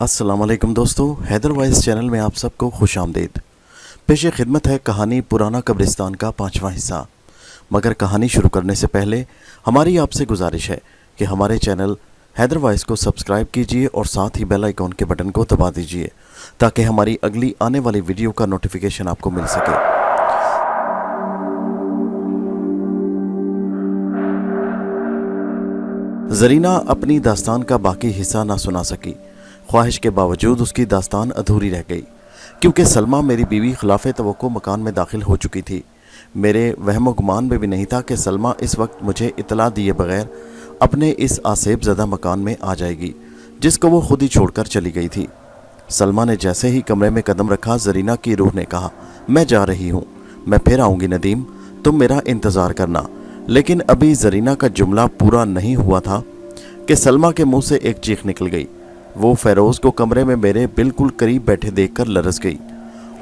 अस्सलाम वालेकुम दोस्तों, हैदर वॉइस चैनल में आप सबको खुश आमदीद। पेश खिदमत है कहानी पुराना कब्रिस्तान का 5वां हिस्सा। मगर कहानी शुरू करने से पहले हमारी आपसे गुजारिश है कि हमारे चैनल हैदर वॉइस को सब्सक्राइब कीजिए और साथ ही बेल आइकॉन के बटन को दबा दीजिए ताकि हमारी अगली आने वाली वीडियो का नोटिफिकेशन आपको मिल सके। जरीना अपनी दास्तान का बाकी हिस्सा ना सुना सकी। ख्वाहिश के बावजूद उसकी दास्तान अधूरी रह गई क्योंकि सलमा मेरी बीवी खिलाफ तवक्को मकान में दाखिल हो चुकी थी। मेरे वहम गुमान में भी नहीं था कि सलमा इस वक्त मुझे इतला दिए बगैर अपने इस आसेब ज़दा मकान में आ जाएगी जिसको वो खुद ही छोड़कर चली गई थी। सलमा ने जैसे ही कमरे में कदम रखा, जरीना की रूह ने कहा, मैं जा रही हूँ, मैं फिर आऊँगी नदीम, तुम मेरा इंतज़ार करना। लेकिन अभी जरीना का जुमला पूरा नहीं हुआ था कि सलमा के मुंह से एक चीख निकल गई। वो फ़ेरोज़ को कमरे में मेरे बिल्कुल करीब बैठे देखकर लरस गई।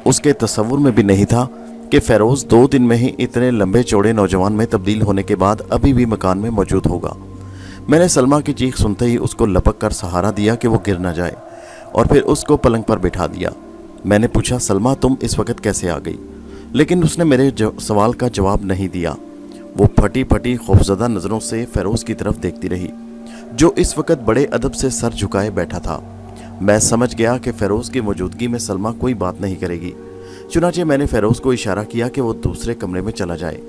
उसके तसव्वुर में भी नहीं था कि फ़ेरोज़ 2 दिन में ही इतने लंबे चौड़े नौजवान में तब्दील होने के बाद अभी भी मकान में मौजूद होगा। मैंने सलमा की चीख सुनते ही उसको लपक कर सहारा दिया कि वो गिर न जाए और फिर उसको पलंग पर बिठा दिया। मैंने पूछा, सलमा तुम इस वक्त कैसे आ गई? लेकिन उसने मेरे सवाल का जवाब नहीं दिया। वो फटी फटी खौफज़दा नज़रों से फ़ेरोज़ की तरफ देखती रही जो इस वक्त बड़े अदब से सर झुकाए बैठा था। मैं समझ गया कि फ़ेरोज़ की मौजूदगी में सलमा कोई बात नहीं करेगी। चुनांचे मैंने फ़ेरोज़ को इशारा किया कि वो दूसरे कमरे में चला जाए।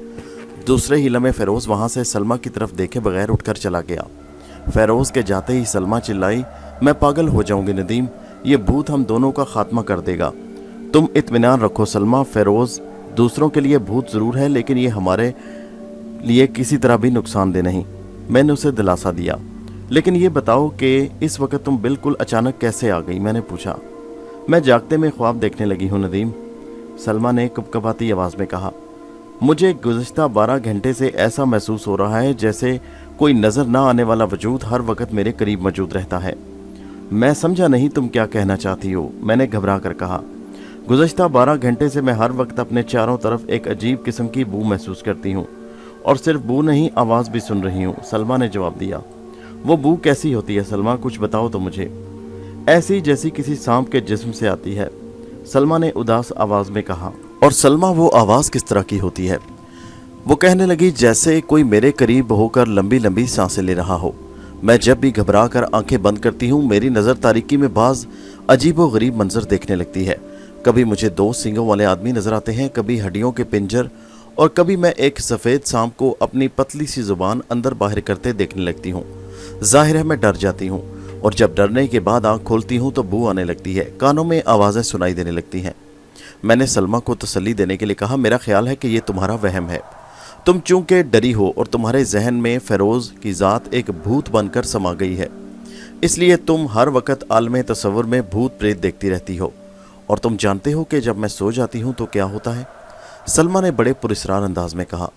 दूसरे ही लम्हे फ़ेरोज़ वहाँ से सलमा की तरफ देखे बगैर उठकर चला गया। फ़ेरोज़ के जाते ही सलमा चिल्लाई, मैं पागल हो जाऊँगी नदीम, ये भूत हम दोनों का खात्मा कर देगा। तुम इत्मीनान रखो सलमा, फ़ेरोज़ दूसरों के लिए भूत ज़रूर है लेकिन ये हमारे लिए किसी तरह भी नुकसानदेह नहीं। मैंने उसे दिलासा दिया। लेकिन ये बताओ कि इस वक्त तुम बिल्कुल अचानक कैसे आ गई? मैंने पूछा। मैं जागते में ख्वाब देखने लगी हूँ नदीम, सलमा ने कपकपाती आवाज़ में कहा। मुझे गुज़श्ता 12 घंटे से ऐसा महसूस हो रहा है जैसे कोई नज़र ना आने वाला वजूद हर वक्त मेरे करीब मौजूद रहता है। मैं समझा नहीं तुम क्या कहना चाहती हो, मैंने घबरा कर कहा। गुज़श्ता 12 घंटे से मैं हर वक्त अपने चारों तरफ एक अजीब किस्म की बू महसूस करती हूँ और सिर्फ बू नहीं, आवाज़ भी सुन रही हूँ, सलमा ने जवाब दिया। वो बू कैसी होती है सलमा, कुछ बताओ तो मुझे। ऐसी जैसी किसी सांप के जिस्म से आती है, सलमा ने उदास आवाज़ में कहा। और सलमा वो आवाज़ किस तरह की होती है? वो कहने लगी जैसे कोई मेरे करीब होकर लंबी लंबी सांसें ले रहा हो। मैं जब भी घबरा कर आंखें बंद करती हूँ मेरी नज़र तारीकी में बाज अजीब व गरीब मंजर देखने लगती है। कभी मुझे 2 सींगों वाले आदमी नज़र आते हैं, कभी हड्डियों के पिंजर, और कभी मैं एक सफ़ेद सांप को अपनी पतली सी ज़ुबान अंदर बाहर करते देखने लगती हूँ। ज़ाहिर है मैं डर जाती हूँ और जब डरने के बाद आँख खोलती हूँ तो बू आने लगती है, कानों में आवाज़ें सुनाई देने लगती हैं। मैंने सलमा को तसल्ली देने के लिए कहा, मेरा ख्याल है कि ये तुम्हारा वहम है। तुम चूँकि डरी हो और तुम्हारे जहन में फ़ेरोज़ की ज़ात एक भूत बनकर समा गई है, इसलिए तुम हर वक्त आलम तसव्वुर में भूत प्रेत देखती रहती हो। और तुम जानते हो कि जब मैं सो जाती हूँ तो क्या होता है? सलमा ने बड़े पुरस्रार अंदाज में कहा।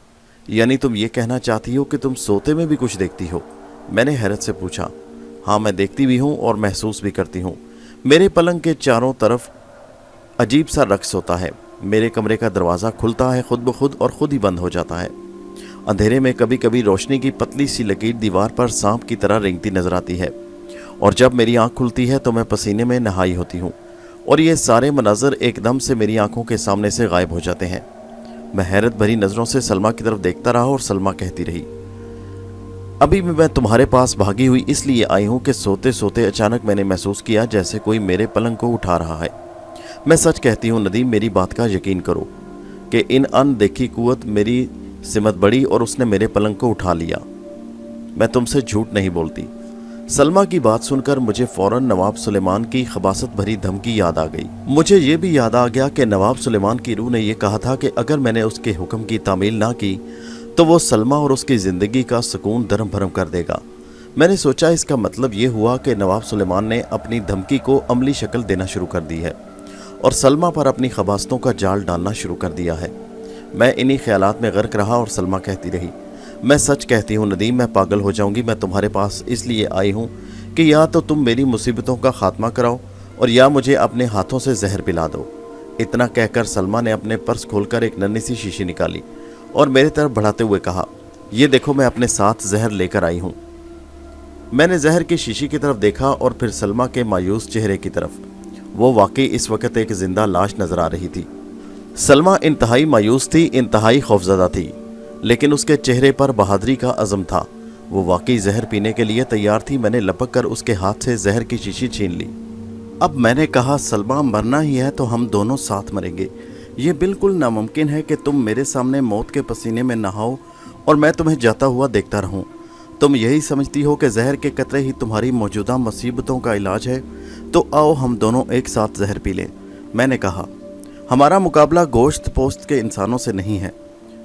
यानी तुम ये कहना चाहती हो कि तुम सोते में भी कुछ देखती हो? मैंने हैरत से पूछा। हाँ, मैं देखती भी हूँ और महसूस भी करती हूँ। मेरे पलंग के चारों तरफ अजीब सा रक्स होता है। मेरे कमरे का दरवाज़ा खुलता है खुद ब खुद और ख़ुद ही बंद हो जाता है। अंधेरे में कभी कभी रोशनी की पतली सी लकीर दीवार पर सांप की तरह रेंगती नजर आती है और जब मेरी आँख खुलती है तो मैं पसीने में नहाई होती हूँ और ये सारे मनाजर एकदम से मेरी आंखों के सामने से गायब हो जाते हैं। मैं हैरत भरी नज़रों से सलमा की तरफ देखता रहा और सलमा कहती रही, अभी भी मैं तुम्हारे पास भागी हुई इसलिए आई हूँ कि सोते सोते अचानक मैंने महसूस किया जैसे कोई मेरे पलंग को उठा रहा है। मैं सच कहती हूँ नदीम, मेरी बात का यकीन करो कि इन अनदेखी कुव्वत मेरी सिमत बढ़ी और उसने मेरे पलंग को उठा लिया। मैं तुमसे झूठ नहीं बोलती। सलमा की बात सुनकर मुझे फौरन नवाब सुलेमान की खबासत भरी धमकी याद आ गई। मुझे ये भी याद आ गया कि नवाब सुलेमान की रूह ने यह कहा था कि अगर मैंने उसके हुक्म की तामील ना की तो वो सलमा और उसकी ज़िंदगी का सुकून दरम भरम कर देगा। मैंने सोचा इसका मतलब ये हुआ कि नवाब सुलेमान ने अपनी धमकी को अमली शक्ल देना शुरू कर दी है और सलमा पर अपनी खबासतों का जाल डालना शुरू कर दिया है। मैं इन्हीं ख्यालात में गर्क रहा और सलमा कहती रही, मैं सच कहती हूँ नदीम, मैं पागल हो जाऊँगी। मैं तुम्हारे पास इसलिए आई हूँ कि या तो तुम मेरी मुसीबतों का खात्मा कराओ और या मुझे अपने हाथों से जहर पिला दो। इतना कहकर सलमा ने अपने पर्स खोलकर एक नन्ही सी शीशी निकाली और मेरे तरफ बढ़ाते हुए कहा, ये देखो मैं अपने साथ जहर लेकर आई हूँ। میں نے زہر کی شیشی کی طرف دیکھا اور پھر سلمہ کے مایوس چہرے کی طرف۔ وہ واقعی اس وقت ایک زندہ لاش نظر آ رہی تھی۔ سلمہ انتہائی مایوس تھی، انتہائی خوفزدہ تھی، لیکن اس کے چہرے پر بہادری کا عزم تھا۔ وہ واقعی زہر پینے کے لیے تیار تھی۔ میں نے لپک کر اس کے ہاتھ سے زہر کی شیشی چھین لی۔ اب میں نے کہا، سلمہ مرنا ہی ہے تو ہم دونوں ساتھ مریں گے۔ یہ بالکل ناممکن ہے کہ تم میرے سامنے موت کے پسینے میں نہاؤ اور میں تمہیں جاتا ہوا دیکھتا رہوں۔ تم یہی سمجھتی ہو کہ زہر کے قطرے ہی تمہاری موجودہ مصیبتوں کا علاج ہے؟ تو آؤ ہم دونوں ایک ساتھ زہر پی لیں۔ میں نے کہا، ہمارا مقابلہ گوشت پوست کے انسانوں سے نہیں ہے،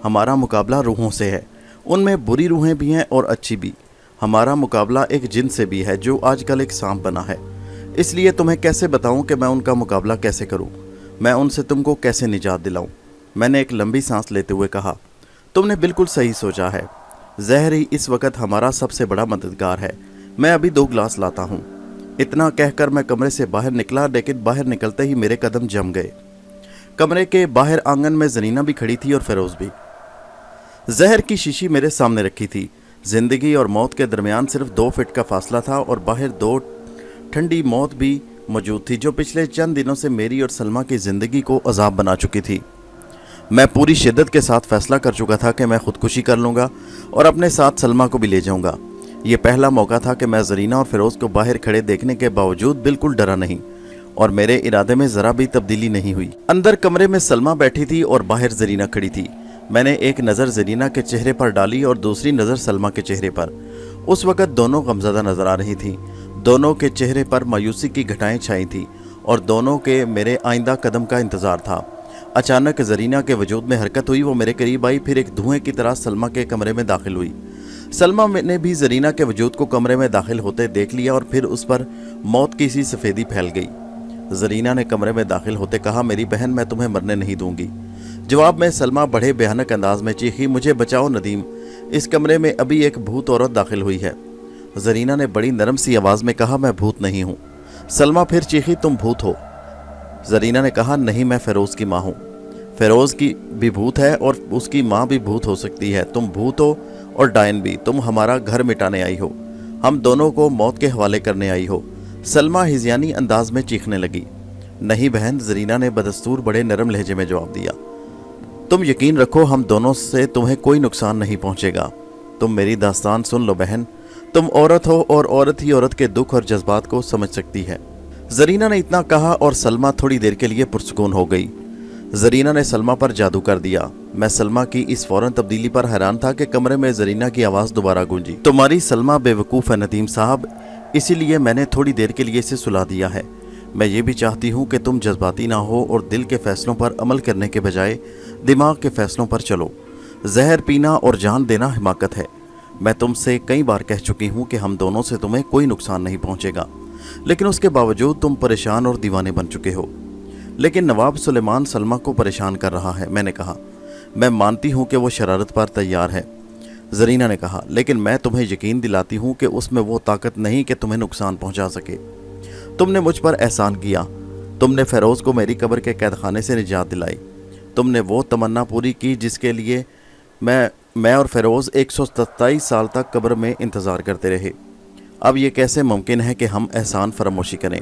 ہمارا مقابلہ روحوں سے ہے۔ ان میں بری روحیں بھی ہیں اور اچھی بھی۔ ہمارا مقابلہ ایک جن سے بھی ہے جو آج کل ایک سانپ بنا ہے۔ اس لیے تمہیں کیسے بتاؤں کہ میں ان کا مقابلہ کیسے کروں، میں ان سے تم کو کیسے نجات دلاؤں؟ میں نے ایک لمبی سانس لیتے ہوئے کہا، تم نے بالکل صحیح سوچا ہے۔ زہر ہی اس وقت ہمارا سب سے بڑا مددگار ہے۔ میں ابھی 2 گلاس لاتا ہوں۔ اتنا کہہ کر میں کمرے سے باہر نکلا، لیکن باہر نکلتے ہی میرے قدم جم گئے۔ کمرے کے باہر آنگن میں زرینہ بھی کھڑی تھی اور فیروز بھی۔ زہر کی شیشی میرے سامنے رکھی تھی۔ زندگی اور موت کے درمیان صرف 2 فٹ کا فاصلہ تھا اور باہر 2 ٹھنڈی موت بھی موجود تھی جو پچھلے چند دنوں سے میری اور سلمہ کی زندگی کو عذاب بنا چکی تھی۔ میں پوری شدت کے ساتھ فیصلہ کر چکا تھا کہ میں خودکشی کر لوں گا اور اپنے ساتھ سلمہ کو بھی لے جاؤں گا۔ یہ پہلا موقع تھا کہ میں زرینہ اور فیروز کو باہر کھڑے دیکھنے کے باوجود بالکل ڈرا نہیں اور میرے ارادے میں ذرا بھی تبدیلی نہیں ہوئی۔ اندر کمرے میں سلمہ بیٹھی تھی اور باہر زرینہ کھڑی تھی۔ میں نے ایک نظر زرینہ کے چہرے پر ڈالی اور دوسری نظر سلمہ کے چہرے پر۔ اس وقت دونوں غمزدہ نظر آ رہی تھیں۔ دونوں کے چہرے پر مایوسی کی گھٹائیں چھائی تھیں اور دونوں کے میرے آئندہ قدم کا انتظار تھا۔ اچانک زرینہ کے وجود میں حرکت ہوئی، وہ میرے قریب آئی، پھر ایک دھوئیں کی طرح سلمہ کے کمرے میں داخل ہوئی۔ سلمہ نے بھی زرینہ کے وجود کو کمرے میں داخل ہوتے دیکھ لیا اور پھر اس پر موت کی سی سفیدی پھیل گئی۔ زرینہ نے کمرے میں داخل ہوتے کہا، میری بہن، میں تمہیں مرنے نہیں دوں گی۔ جواب میں سلمہ بڑے بھیانک انداز میں چیخی، مجھے بچاؤ ندیم، اس کمرے میں ابھی ایک بھوت عورت داخل ہوئی ہے۔ زرینہ نے بڑی نرم سی آواز میں کہا، میں بھوت نہیں ہوں۔ سلمہ پھر چیخی، تم بھوت ہو۔ زرینہ نے کہا، نہیں، میں فیروز کی ماں ہوں۔ فیروز کی بھی بھوت ہے اور اس کی ماں بھی بھوت ہو سکتی ہے۔ تم بھوت ہو اور ڈائن بھی۔ تم ہمارا گھر مٹانے آئی ہو، ہم دونوں کو موت کے حوالے کرنے آئی ہو۔ سلمہ ہذیانی انداز میں چیخنے لگی۔ نہیں بہن، زرینہ نے بدستور بڑے نرم لہجے میں جواب دیا، تم یقین رکھو ہم دونوں سے تمہیں کوئی نقصان نہیں پہنچے گا۔ تم میری داستان سن لو بہن، تم عورت ہو اور عورت ہی عورت کے دکھ اور جذبات کو سمجھ سکتی ہے۔ زرینہ نے اتنا کہا اور سلمہ تھوڑی دیر کے لیے پرسکون ہو گئی۔ زرینہ نے سلمہ پر جادو کر دیا۔ میں سلمہ کی اس فوراً تبدیلی پر حیران تھا کہ کمرے میں زرینہ کی آواز دوبارہ گونجی، تمہاری سلمہ بے وقوف ہے ندیم صاحب، اسی لیے میں نے تھوڑی دیر کے لیے اسے سلا دیا ہے۔ میں یہ بھی چاہتی ہوں کہ تم جذباتی نہ ہو اور دل کے فیصلوں پر عمل کرنے کے بجائے دماغ کے فیصلوں پر چلو۔ زہر پینا اور جان دینا حماقت ہے۔ میں تم سے کئی بار کہہ چکی ہوں کہ ہم دونوں سے تمہیں کوئی نقصان نہیں پہنچے گا، لیکن اس کے باوجود تم پریشان اور دیوانے بن چکے ہو۔ لیکن نواب سلیمان سلمہ کو پریشان کر رہا ہے، میں نے کہا۔ میں مانتی ہوں کہ وہ شرارت پر تیار ہے، زرینہ نے کہا، لیکن میں تمہیں یقین دلاتی ہوں کہ اس میں وہ طاقت نہیں کہ تمہیں نقصان پہنچا سکے۔ تم نے مجھ پر احسان کیا، تم نے فیروز کو میری قبر کے قید خانے سے نجات دلائی، تم نے وہ تمنا پوری کی جس کے لیے میں اور فیروز 127 سال تک قبر میں انتظار کرتے رہے۔ اب یہ کیسے ممکن ہے کہ ہم احسان فراموشی کریں؟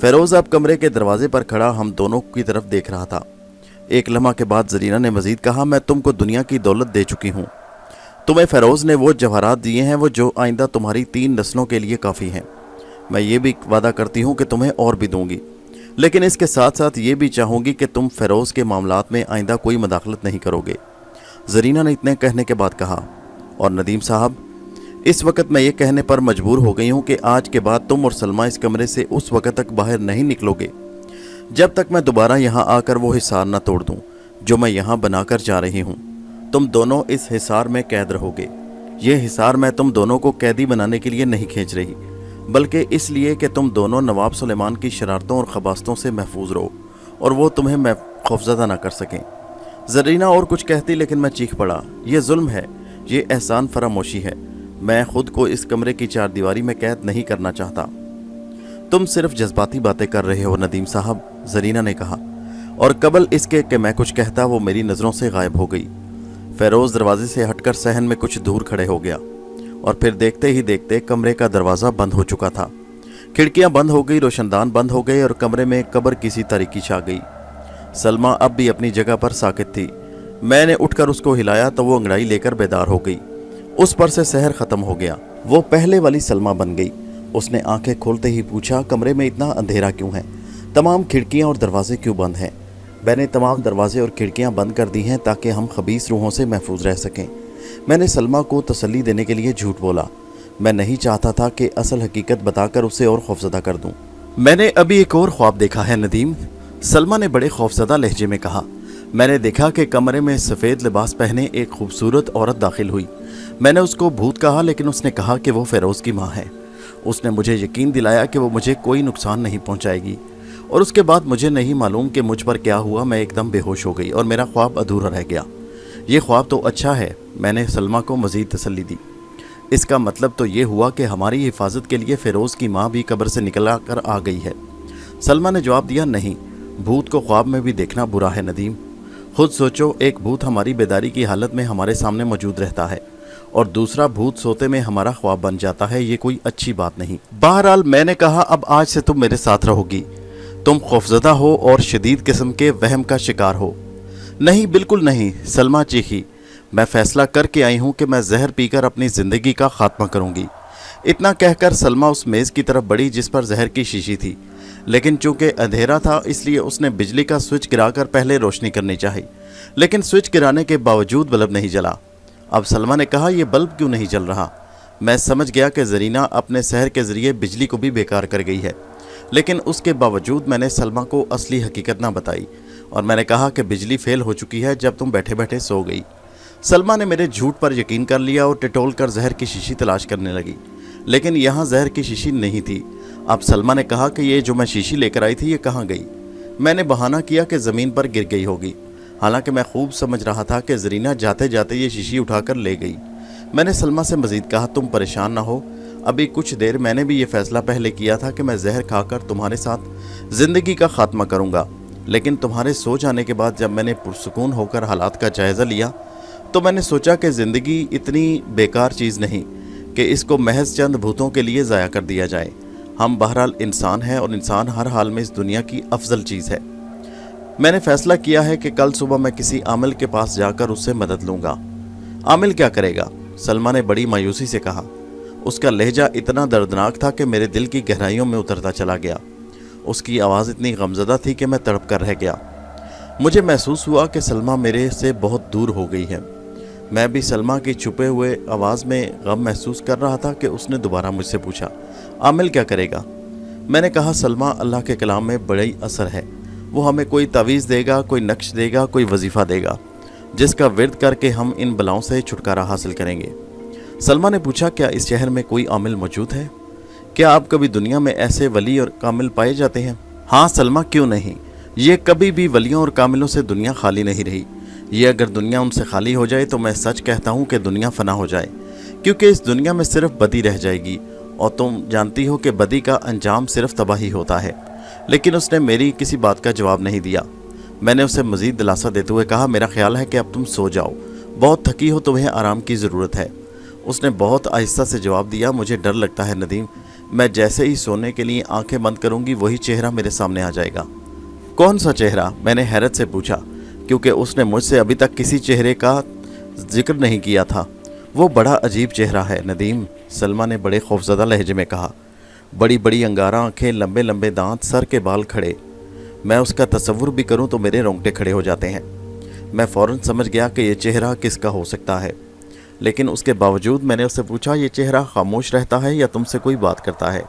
فیروز اب کمرے کے دروازے پر کھڑا ہم دونوں کی طرف دیکھ رہا تھا۔ ایک لمحہ کے بعد زرینہ نے مزید کہا، میں تم کو دنیا کی دولت دے چکی ہوں۔ تمہیں فیروز نے وہ جواہرات دیے ہیں وہ جو آئندہ تمہاری 3 نسلوں کے لیے کافی ہیں۔ میں یہ بھی وعدہ کرتی ہوں کہ تمہیں اور بھی دوں گی، لیکن اس کے ساتھ ساتھ یہ بھی چاہوں گی کہ تم فیروز کے معاملات میں آئندہ کوئی مداخلت نہیں کرو گے۔ زرینہ نے اتنے کہنے کے بعد کہا، اور ندیم صاحب، اس وقت میں یہ کہنے پر مجبور ہو گئی ہوں کہ آج کے بعد تم اور سلمہ اس کمرے سے اس وقت تک باہر نہیں نکلو گے جب تک میں دوبارہ یہاں آ کر وہ حصار نہ توڑ دوں جو میں یہاں بنا کر جا رہی ہوں۔ تم دونوں اس حصار میں قید رہو گے۔ یہ حصار میں تم دونوں کو قیدی بنانے کے لیے نہیں کھینچ رہی، بلکہ اس لیے کہ تم دونوں نواب سلیمان کی شرارتوں اور خباستوں سے محفوظ رہو اور وہ تمہیں خوفزدہ نہ کر سکیں۔ زرینہ اور کچھ کہتی لیکن میں چیخ پڑا، یہ ظلم ہے، یہ احسان فراموشی ہے۔ میں خود کو اس کمرے کی 4 دیواری میں قید نہیں کرنا چاہتا۔ تم صرف جذباتی باتیں کر رہے ہو ندیم صاحب، زرینہ نے کہا، اور قبل اس کے کہ میں کچھ کہتا وہ میری نظروں سے غائب ہو گئی۔ فیروز دروازے سے ہٹ کر صحن میں کچھ دور کھڑے ہو گیا۔ और फिर देखते ही देखते कमरे का दरवाज़ा बंद हो चुका था। खिड़कियां बंद हो गई, रोशनदान बंद हो गए और कमरे में कब्र किसी तरीकी छा गई। सलमा अब भी अपनी जगह पर साकित थी। मैंने उठकर उसको हिलाया तो वो अंगड़ाई लेकर बेदार हो गई। उस पर से सहर खत्म हो गया। वो पहले वाली सलमा बन गई। उसने आंखें खोलते ही पूछा, कमरे में इतना अंधेरा क्यों है? तमाम खिड़कियां और दरवाजे क्यों बंद हैं? मैंने तमाम दरवाजे और खिड़कियां बंद कर दी हैं ताकि हम खबीस रूहों से महफूज रह सकें। मैंने सलमा को तसल्ली देने के लिए झूठ बोला। मैं नहीं चाहता था कि असल हकीकत बताकर उसे और खौफजदा कर दूं। मैंने अभी एक और ख्वाब देखा है नदीम, सलमा ने बड़े खौफजदा लहजे में कहा। मैंने देखा कि कमरे में सफ़ेद लिबास पहने एक खूबसूरत औरत दाखिल हुई। मैंने उसको भूत कहा, लेकिन उसने कहा कि वो फ़िरोज़ की माँ है। उसने मुझे यकीन दिलाया कि वो मुझे कोई नुकसान नहीं पहुंचाएगी। और उसके बाद मुझे नहीं मालूम कि मुझ पर क्या हुआ, मैं एकदम बेहोश हो गई और मेरा ख्वाब अधूरा रह गया। ये ख्वाब तो अच्छा है, मैंने सलमा को मज़ीद तसल्ली दी। इसका मतलब तो ये हुआ कि हमारी हिफाजत के लिए फ़िरोज़ की माँ भी कब्र से निकल कर आ गई है। सलमा ने जवाब दिया, नहीं, भूत को ख्वाब में भी देखना बुरा है नदीम। खुद सोचो, एक भूत हमारी बेदारी की हालत में हमारे सामने मौजूद रहता है और दूसरा भूत सोते में हमारा ख्वाब बन जाता है। ये कोई अच्छी बात नहीं। बहरहाल मैंने कहा, अब आज से तुम मेरे साथ रहोगी। तुम खौफजदा हो और शदीद किस्म के वहम का शिकार हो। नहीं, बिल्कुल नहीं, सलमा चीखी। मैं फ़ैसला करके आई हूँ कि मैं जहर पीकर अपनी ज़िंदगी का खात्मा करूँगी। इतना कहकर सलमा उस मेज़ की तरफ बढ़ी जिस पर जहर की शीशी थी, लेकिन चूंकि अंधेरा था इसलिए उसने बिजली का स्विच गिराकर पहले रोशनी करनी चाही, लेकिन स्विच गिराने के बावजूद बल्ब नहीं जला। अब सलमा ने कहा, यह बल्ब क्यों नहीं जल रहा? मैं समझ गया कि ज़रीना अपने सहर के ज़रिए बिजली को भी बेकार कर गई है, लेकिन उसके बावजूद मैंने सलमा को असली हकीकत ना बताई और मैंने कहा कि बिजली फेल हो चुकी है जब तुम बैठे बैठे सो गई। सलमा ने मेरे झूठ पर यकीन कर लिया और टिटोल कर जहर की शीशी तलाश करने लगी, लेकिन यहाँ जहर की शीशी नहीं थी। अब सलमा ने कहा कि ये जो मैं शीशी लेकर आई थी ये कहाँ गई? मैंने बहाना किया कि ज़मीन पर गिर गई होगी, हालांकि मैं खूब समझ रहा था कि ज़रीना जाते जाते ये शीशी उठाकर ले गई। मैंने सलमा से मज़ीद कहा, तुम परेशान ना हो, अभी कुछ देर मैंने भी ये फ़ैसला पहले किया था कि मैं जहर खाकर तुम्हारे साथ ज़िंदगी का खात्मा करूँगा, लेकिन तुम्हारे सो जाने के बाद जब मैंने पुरसुकून होकर हालात का जायज़ा लिया तो मैंने सोचा कि ज़िंदगी इतनी बेकार चीज़ नहीं कि इसको महज चंद भूतों के लिए ज़ाया कर दिया जाए। हम बहरहाल इंसान हैं और इंसान हर हाल में इस दुनिया की अफजल चीज़ है। मैंने फ़ैसला किया है कि कल सुबह मैं किसी आमिल के पास जाकर उससे मदद लूँगा। आमिल क्या करेगा? सलमा ने बड़ी मायूसी से कहा। उसका लहजा इतना दर्दनाक था कि मेरे दिल की गहराइयों में उतरता चला गया। उसकी आवाज़ इतनी गमज़दा थी कि मैं तड़प कर रह गया। मुझे महसूस हुआ कि सलमा मेरे से बहुत दूर हो गई है। मैं भी सलमा की छुपे हुए आवाज़ में गम महसूस कर रहा था कि उसने दोबारा मुझसे पूछा, आमिल क्या करेगा? मैंने कहा, सलमा, अल्लाह के कलाम में बड़ी असर है। वो हमें कोई तावीज़ देगा, कोई नक्श देगा, कोई वजीफ़ा देगा जिसका विर्द करके हम इन बलाओं से छुटकारा हासिल करेंगे। सलमा ने पूछा, क्या इस शहर में कोई आमिल मौजूद है? क्या अब कभी दुनिया में ऐसे वली और कामिल पाए जाते हैं? हाँ सलमा, क्यों नहीं। ये कभी भी वलियों और कामिलों से दुनिया खाली नहीं रही। ये अगर दुनिया उनसे खाली हो जाए तो मैं सच कहता हूँ कि दुनिया फना हो जाए, क्योंकि इस दुनिया में सिर्फ बदी रह जाएगी और तुम जानती हो कि बदी का अंजाम सिर्फ तबाही होता है। लेकिन उसने मेरी किसी बात का जवाब नहीं दिया। मैंने उसे मज़ीद दिलासा देते हुए कहा, मेरा ख्याल है कि अब तुम सो जाओ, बहुत थकी हो, तुम्हें आराम की ज़रूरत है। उसने बहुत आहिस्ता से जवाब दिया, मुझे डर लगता है नदीम, मैं जैसे ही सोने के लिए आंखें बंद करूँगी वही चेहरा मेरे सामने आ जाएगा। कौन सा चेहरा? मैंने हैरत से पूछा, क्योंकि उसने मुझसे अभी तक किसी चेहरे का जिक्र नहीं किया था। वो बड़ा अजीब चेहरा है नदीम, सलमा ने बड़े खौफजदा लहजे में कहा। बड़ी बड़ी अंगारा आँखें, लंबे लंबे दांत, सर के बाल खड़े। मैं उसका तसव्वुर भी करूं तो मेरे रोंगटे खड़े हो जाते हैं। मैं फ़ौरन समझ गया कि ये चेहरा किसका हो सकता है, लेकिन उसके बावजूद मैंने उससे पूछा, ये चेहरा खामोश रहता है या तुमसे कोई बात करता है?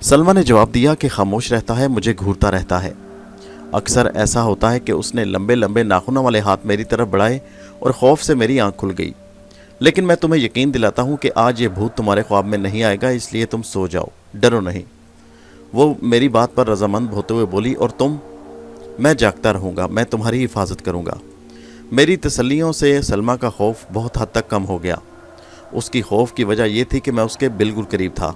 सलमा ने जवाब दिया कि खामोश रहता है, मुझे घूरता रहता है। अक्सर ऐसा होता है कि उसने लंबे लंबे नाखूनों वाले हाथ मेरी तरफ बढ़ाए और खौफ से मेरी आंख खुल गई। लेकिन मैं तुम्हें यकीन दिलाता हूँ कि आज ये भूत तुम्हारे ख्वाब में नहीं आएगा, इसलिए तुम सो जाओ, डरो नहीं। वो मेरी बात पर रजामंद होते हुए बोली, और तुम? मैं जागता रहूँगा, मैं तुम्हारी हिफाजत करूँगा। मेरी तसल्लियों से सलमा का खौफ बहुत हद तक कम हो गया। उसकी खौफ की वजह यह थी कि मैं उसके बिल्कुल करीब था।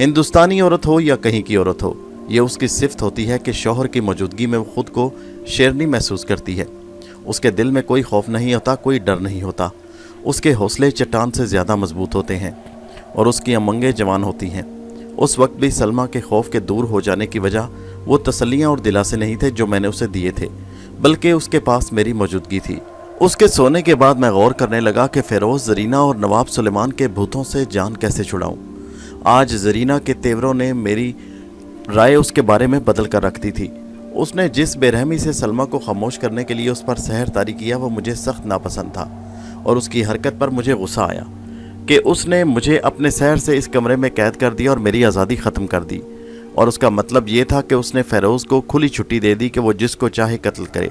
हिंदुस्तानी औरत हो या कहीं की औरत हो, ये उसकी सिफ्त होती है कि शौहर की मौजूदगी में वो खुद को शेरनी महसूस करती है। उसके दिल में कोई खौफ नहीं होता, कोई डर नहीं होता। اس کے حوصلے چٹان سے زیادہ مضبوط ہوتے ہیں اور اس کی امنگیں جوان ہوتی ہیں۔ اس وقت بھی سلمیٰ کے خوف کے دور ہو جانے کی وجہ وہ تسلیاں اور دلاسے نہیں تھے جو میں نے اسے دیے تھے، بلکہ اس کے پاس میری موجودگی تھی۔ اس کے سونے کے بعد میں غور کرنے لگا کہ فیروز، زرینہ اور نواب سلیمان کے بھوتوں سے جان کیسے چھڑاؤں۔ آج زرینہ کے تیوروں نے میری رائے اس کے بارے میں بدل کر رکھ دی تھی۔ اس نے جس بے رحمی سے سلمیٰ کو خاموش کرنے کے لیے اس پر سحر طاری کیا وہ مجھے سخت ناپسند تھا، اور اس کی حرکت پر مجھے غصہ آیا کہ اس نے مجھے اپنے سحر سے اس کمرے میں قید کر دیا اور میری آزادی ختم کر دی، اور اس کا مطلب یہ تھا کہ اس نے فیروز کو کھلی چھٹی دے دی کہ وہ جس کو چاہے قتل کرے۔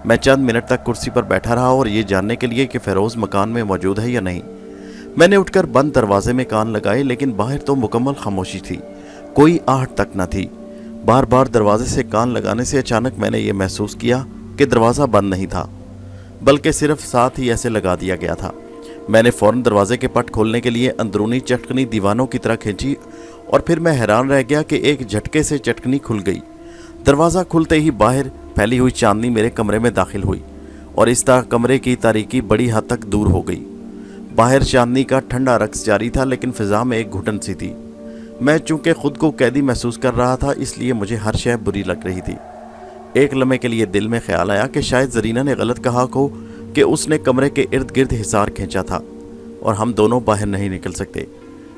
میں چند منٹ تک کرسی پر بیٹھا رہا اور یہ جاننے کے لیے کہ فیروز مکان میں موجود ہے یا نہیں۔ میں نے اٹھ کر بند دروازے میں کان لگائے، لیکن باہر تو مکمل خاموشی تھی، کوئی آہٹ تک نہ تھی۔ بار بار دروازے سے کان لگانے سے اچانک میں نے یہ محسوس کیا کہ دروازہ بند نہیں تھا، بلکہ صرف ساتھ ہی ایسے لگا دیا گیا تھا۔ میں نے فوراً دروازے کے پٹ کھولنے کے لیے اندرونی چٹکنی دیوانوں کی طرح کھینچی، اور پھر میں حیران رہ گیا کہ ایک جھٹکے سے چٹکنی کھل گئی۔ دروازہ کھلتے ہی باہر پھیلی ہوئی چاندنی میرے کمرے میں داخل ہوئی، اور اس طرح کمرے کی تاریکی بڑی حد تک دور ہو گئی۔ باہر چاندنی کا ٹھنڈا رقص جاری تھا، لیکن فضا میں ایک گھٹن سی تھی۔ میں چونکہ خود کو قیدی محسوس کر رہا تھا، اس لیے مجھے ہر شے بری لگ رہی تھی۔ ایک لمحے کے لیے دل میں خیال آیا کہ شاید زرینہ نے غلط کہا ہو کہ اس نے کمرے کے ارد گرد حصار کھینچا تھا اور ہم دونوں باہر نہیں نکل سکتے۔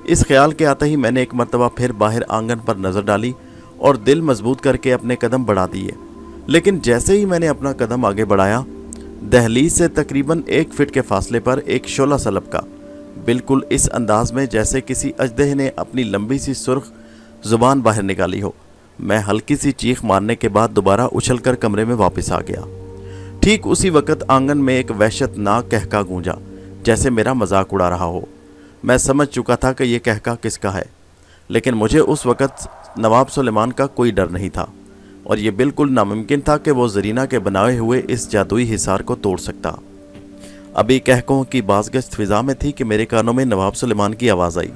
اس خیال کے آتے ہی میں نے ایک مرتبہ پھر باہر آنگن پر نظر ڈالی اور دل مضبوط کر کے اپنے قدم بڑھا دیے، لیکن جیسے ہی میں نے اپنا قدم آگے بڑھایا، دہلیز سے تقریباً 1 فٹ کے فاصلے پر ایک شعلہ سا لپکا، بالکل اس انداز میں جیسے کسی اژدہے نے اپنی لمبی سی سرخ زبان باہر نکالی ہو۔ میں ہلکی سی چیخ مارنے کے بعد دوبارہ اچھل کر کمرے میں واپس آ گیا۔ ٹھیک اسی وقت آنگن میں ایک وحشت ناک کہکا گونجا، جیسے میرا مذاق اڑا رہا ہو۔ میں سمجھ چکا تھا کہ یہ کہکا کس کا ہے، لیکن مجھے اس وقت نواب سلیمان کا کوئی ڈر نہیں تھا، اور یہ بالکل ناممکن تھا کہ وہ زرینہ کے بنائے ہوئے اس جادوئی حصار کو توڑ سکتا۔ ابھی کہکوں کی بازگشت فضا میں تھی کہ میرے کانوں میں نواب سلیمان کی آواز آئی،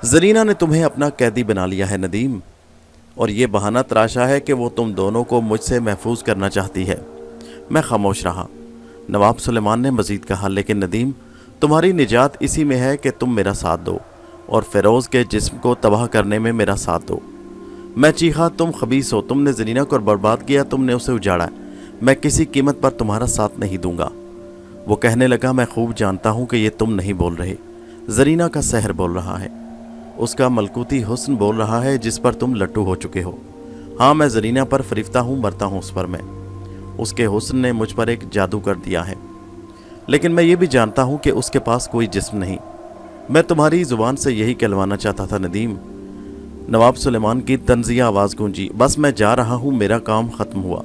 زرینہ نے تمہیں اپنا قیدی بنا لیا ہے ندیم، اور یہ بہانہ تراشا ہے کہ وہ تم دونوں کو مجھ سے محفوظ کرنا چاہتی ہے۔ میں خاموش رہا۔ نواب سلیمان نے مزید کہا، لیکن ندیم، تمہاری نجات اسی میں ہے کہ تم میرا ساتھ دو اور فیروز کے جسم کو تباہ کرنے میں میرا ساتھ دو۔ میں چیخا، تم خبیث ہو، تم نے زرینہ کو برباد کیا، تم نے اسے اجاڑا، میں کسی قیمت پر تمہارا ساتھ نہیں دوں گا۔ وہ کہنے لگا، میں خوب جانتا ہوں کہ یہ تم نہیں بول رہے، زرینہ کا سحر بول رہا ہے، اس کا ملکوتی حسن بول رہا ہے جس پر تم لٹو ہو چکے ہو۔ ہاں، میں زرینہ پر فریفتہ ہوں، مرتا ہوں اس پر میں، اس کے حسن نے مجھ پر ایک جادو کر دیا ہے، لیکن میں یہ بھی جانتا ہوں کہ اس کے پاس کوئی جسم نہیں۔ میں تمہاری زبان سے یہی کہلوانا چاہتا تھا ندیم۔ نواب سلیمان کی طنزیہ آواز گونجی، بس میں جا رہا ہوں، میرا کام ختم ہوا۔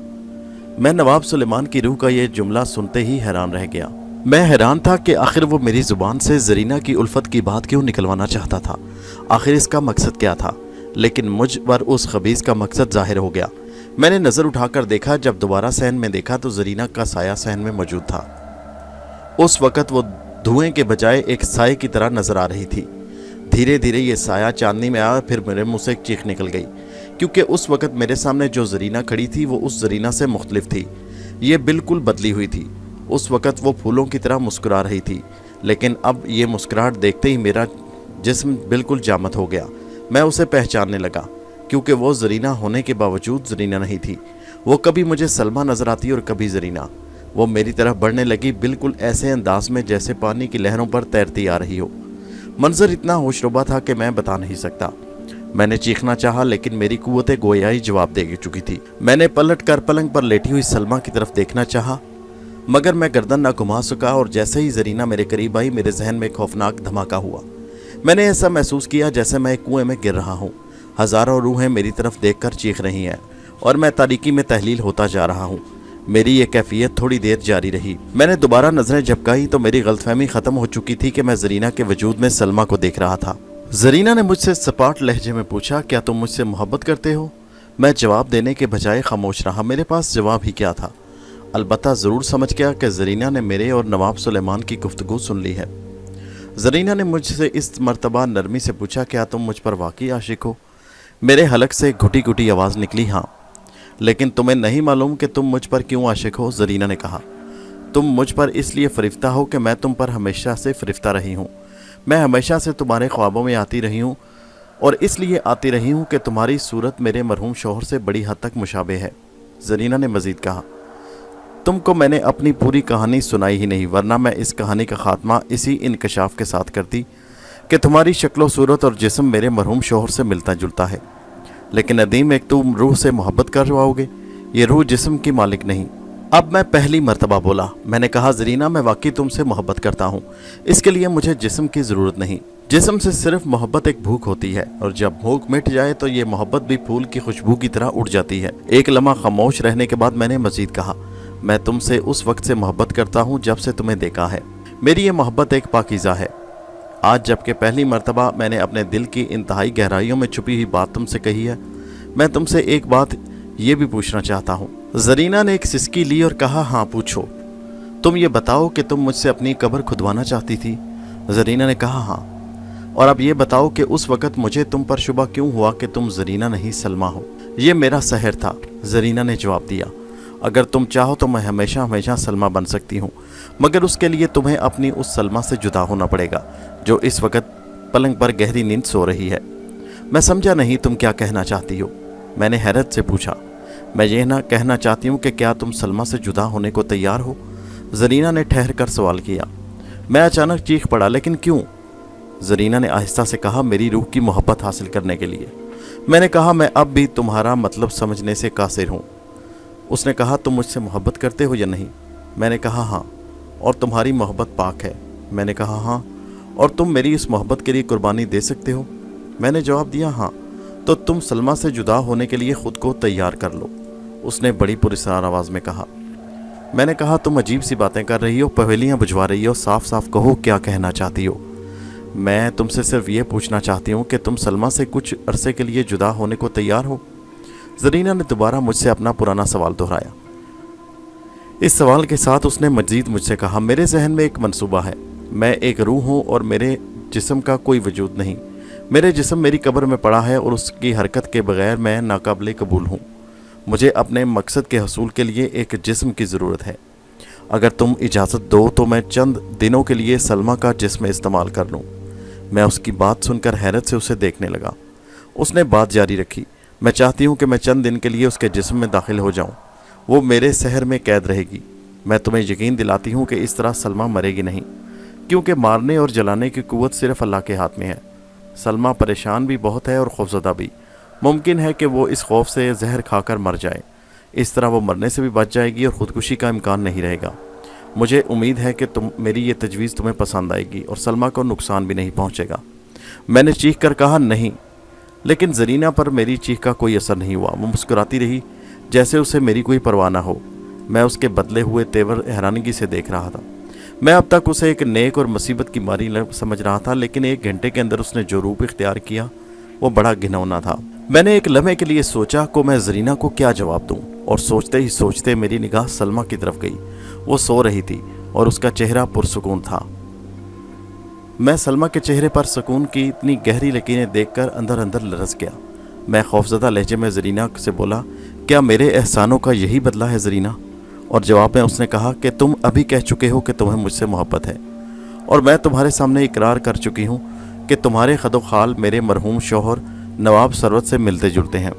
میں نواب سلیمان کی روح کا یہ جملہ سنتے ہی حیران رہ گیا۔ میں حیران تھا کہ آخر وہ میری زبان سے زرینہ کی الفت کی بات کیوں نکلوانا چاہتا تھا، آخر اس کا مقصد کیا تھا، لیکن مجھ پر اس خبیث کا مقصد ظاہر ہو گیا۔ میں نے نظر اٹھا کر دیکھا، جب دوبارہ صحن میں دیکھا تو زرینہ کا سایہ صحن میں موجود تھا۔ اس وقت وہ دھوئیں کے بجائے ایک سائے کی طرح نظر آ رہی تھی۔ دھیرے دھیرے یہ سایہ چاندنی میں آیا، پھر میرے منہ سے ایک چیخ نکل گئی، کیونکہ اس وقت میرے سامنے جو زرینہ کھڑی تھی وہ اس زرینہ سے مختلف تھی، یہ بالکل بدلی ہوئی تھی۔ اس وقت وہ پھولوں کی طرح مسکرا رہی تھی، لیکن اب یہ مسکراہٹ دیکھتے ہی میرا جسم بالکل جامد ہو گیا۔ میں اسے پہچاننے لگا، کیونکہ وہ زرینہ ہونے کے باوجود زرینہ نہیں تھی۔ وہ کبھی مجھے سلمیٰ نظر آتی اور کبھی زرینہ۔ وہ میری طرف بڑھنے لگی، بالکل ایسے انداز میں جیسے پانی کی لہروں پر تیرتی آ رہی ہو۔ منظر اتنا ہوشربا تھا کہ میں بتا نہیں سکتا۔ میں نے چیخنا چاہا، لیکن میری قوت گویائی جواب دے چکی تھی۔ میں نے پلٹ کر پلنگ پر لیٹی ہوئی سلمیٰ کی طرف دیکھنا چاہا، مگر میں گردن نہ گھما سکا، اور جیسے ہی زرینہ میرے قریب آئی، میرے ذہن میں خوفناک دھماکہ ہوا۔ میں نے ایسا محسوس کیا جیسے میں ایک کنویں میں گر رہا ہوں، ہزاروں روحیں میری طرف دیکھ کر چیخ رہی ہیں، اور میں تاریکی میں تحلیل ہوتا جا رہا ہوں۔ میری یہ کیفیت تھوڑی دیر جاری رہی۔ میں نے دوبارہ نظریں جھپکائی تو میری غلط فہمی ختم ہو چکی تھی کہ میں زرینہ کے وجود میں سلمیٰ کو دیکھ رہا تھا۔ زرینہ نے مجھ سے سپاٹ لہجے میں پوچھا، کیا تم مجھ سے محبت کرتے ہو؟ میں جواب دینے کے بجائے خاموش رہا۔ میرے پاس جواب ہی کیا تھا؟ البتہ ضرور سمجھ گیا کہ زرینہ نے میرے اور نواب سلیمان کی گفتگو سن لی ہے۔ زرینہ نے مجھ سے اس مرتبہ نرمی سے پوچھا، کیا تم مجھ پر واقعی عاشق ہو؟ میرے حلق سے گھٹی گھٹی آواز نکلی، ہاں۔ لیکن تمہیں نہیں معلوم کہ تم مجھ پر کیوں عاشق ہو؟ زرینہ نے کہا۔ तुम मुझ पर इसलिए फरिफ्ता हो कि मैं तुम पर हमेशा से फरिफ्ता रही हूँ। मैं हमेशा से तुम्हारे ख्वाबों में आती रही हूँ और इसलिए आती रही हूँ कि तुम्हारी सूरत मेरे मरहूम शौहर से बड़ी हद तक मुशाबे है। ज़रीना ने मज़ीद कहा, तुमको मैंने अपनी पूरी कहानी सुनाई ही नहीं, वरना मैं इस कहानी का ख़ात्मा इसी इंकशाफ के साथ करती कि तुम्हारी शक्ल सूरत और जिस्म मेरे मरहूम शौहर से मिलता जुलता है। लेकिन नदीम, एक तुम रूह से मोहब्बत करवाओगे, ये रूह जिस्म की मालिक नहीं। अब मैं पहली मर्तबा बोला। मैंने कहा, ज़रीना, मैं वाकई तुमसे मोहब्बत करता हूँ, इसके लिए मुझे जिस्म की ज़रूरत नहीं। जिस्म से सिर्फ मोहब्बत एक भूख होती है, और जब भूख मिट जाए तो ये मोहब्बत भी फूल की खुशबू की तरह उड़ जाती है। एक लम्हा खामोश रहने के बाद मैंने मज़ीद कहा, मैं तुमसे उस वक्त से मोहब्बत करता हूँ जब से तुम्हें देखा है। मेरी ये मोहब्बत एक पाकीज़ा है। आज जबकि पहली मर्तबा मैंने अपने दिल की इंतहाई गहराइयों में छुपी हुई बात तुमसे कही है, मैं तुमसे एक बात ये भी पूछना चाहता हूँ। ज़रीना ने एक सिसकी ली और कहा, हाँ पूछो। तुम ये बताओ कि तुम मुझसे अपनी कब्र खुदवाना चाहती थी। ज़रीना ने कहा, हाँ। और अब ये बताओ कि उस वक़्त मुझे तुम पर शुबा क्यों हुआ कि तुम ज़रीना नहीं सलमा हो। ये मेरा सहर था, ज़रीना ने जवाब दिया। अगर तुम चाहो तो मैं हमेशा हमेशा सलमा बन सकती हूँ, मगर उसके लिए तुम्हें अपनी उस सलमा से जुदा होना पड़ेगा जो इस वक्त पलंग पर गहरी नींद सो रही है। मैं समझा नहीं तुम क्या कहना चाहती हो। मैंने हैरत से पूछा। मैं ये ना कहना चाहती हूँ कि क्या तुम सलमा से जुदा होने को तैयार हो? ज़रीना ने ठहर कर सवाल किया। मैं अचानक चीख पड़ा, लेकिन क्यों? ज़रीना ने आहिस्ता से कहा, मेरी रूह की मोहब्बत हासिल करने के लिए। मैंने कहा, मैं अब भी तुम्हारा मतलब समझने से कासिर हूँ। उसने कहा, तुम मुझसे मोहब्बत करते हो या नहीं? मैंने कहा, हाँ। और तुम्हारी मोहब्बत पाक है? मैंने कहा, हाँ। और तुम मेरी इस मोहब्बत के लिए कुर्बानी दे सकते हो? मैंने जवाब दिया, हाँ। तो तुम सलमा से जुदा होने के लिए ख़ुद को तैयार कर लो, उसने बड़ी पुरस्कार आवाज़ में कहा। मैंने कहा, तुम अजीब सी बातें कर रही हो, पहेलियाँ बुझवा रही हो, साफ साफ कहो क्या कहना चाहती हो। मैं तुमसे सिर्फ ये पूछना चाहती हूँ कि तुम सलमा से कुछ अरसे के लिए जुदा होने को तैयार हो? ज़रीना ने दोबारा मुझसे अपना पुराना सवाल दोहराया। इस सवाल के साथ उसने मज़ीद मुझसे कहा, मेरे जहन में एक मंसूबा है। मैं एक रूह हूँ और मेरे जिस्म का कोई वजूद नहीं। मेरे जिस्म मेरी कब्र में पड़ा है और उसकी हरकत के बगैर मैं नाकाबिले कबूल हूँ। मुझे अपने मकसद के हसूल के लिए एक जिस्म की ज़रूरत है। अगर तुम इजाज़त दो तो मैं चंद दिनों के लिए सलमा का जिस्म इस्तेमाल कर लूँ। मैं उसकी बात सुनकर हैरत से उसे देखने लगा। उसने बात जारी रखी, मैं चाहती हूँ कि मैं चंद दिन के लिए उसके जिस्म में दाखिल हो जाऊँ। वो मेरे शहर में कैद रहेगी। मैं तुम्हें यकीन दिलाती हूँ कि इस तरह सलमा मरेगी नहीं, क्योंकि मारने और जलाने की कुव्वत सिर्फ अल्लाह के हाथ में है। सलमा परेशान भी बहुत है और खौफज़दा भी। मुमकिन है कि वो इस खौफ से जहर खाकर मर जाए। इस तरह वो मरने से भी बच जाएगी और ख़ुदकुशी का इम्कान नहीं रहेगा। मुझे उम्मीद है कि मेरी ये तजवीज़ तुम्हें पसंद आएगी और सलमा को नुकसान भी नहीं पहुँचेगा। मैंने चीख कर कहा, नहीं। लेकिन ज़रीना पर मेरी चीख का कोई असर नहीं हुआ। वो मुस्कुराती रही जैसे उसे मेरी कोई परवाह ना हो। मैं उसके बदले हुए तेवर हैरानगी से देख रहा था। मैं अब तक उसे एक नेक और मुसीबत की मारी समझ रहा था, लेकिन एक घंटे के अंदर उसने जो रूप इख्तियार किया वो बड़ा घिनौना था। मैंने एक लम्हे के लिए सोचा को मैं ज़रीना को क्या जवाब दूं, और सोचते ही सोचते मेरी निगाह सलमा की तरफ गई। वो सो रही थी और उसका चेहरा पुरसुकून था। मैं सलमा के चेहरे पर सुकून की इतनी गहरी लकीरें देखकर अंदर अंदर लरस गया। मैं खौफज़दा लहजे में ज़रीना से बोला, क्या मेरे एहसानों का यही बदला है ज़रीना? और जवाब में उसने कहा कि तुम अभी कह चुके हो कि तुम्हें मुझसे मोहब्बत है, और मैं तुम्हारे सामने इकरार कर चुकी हूँ कि तुम्हारे खदो खाल मेरे मरहूम शौहर नवाब सरवत से मिलते जुलते हैं।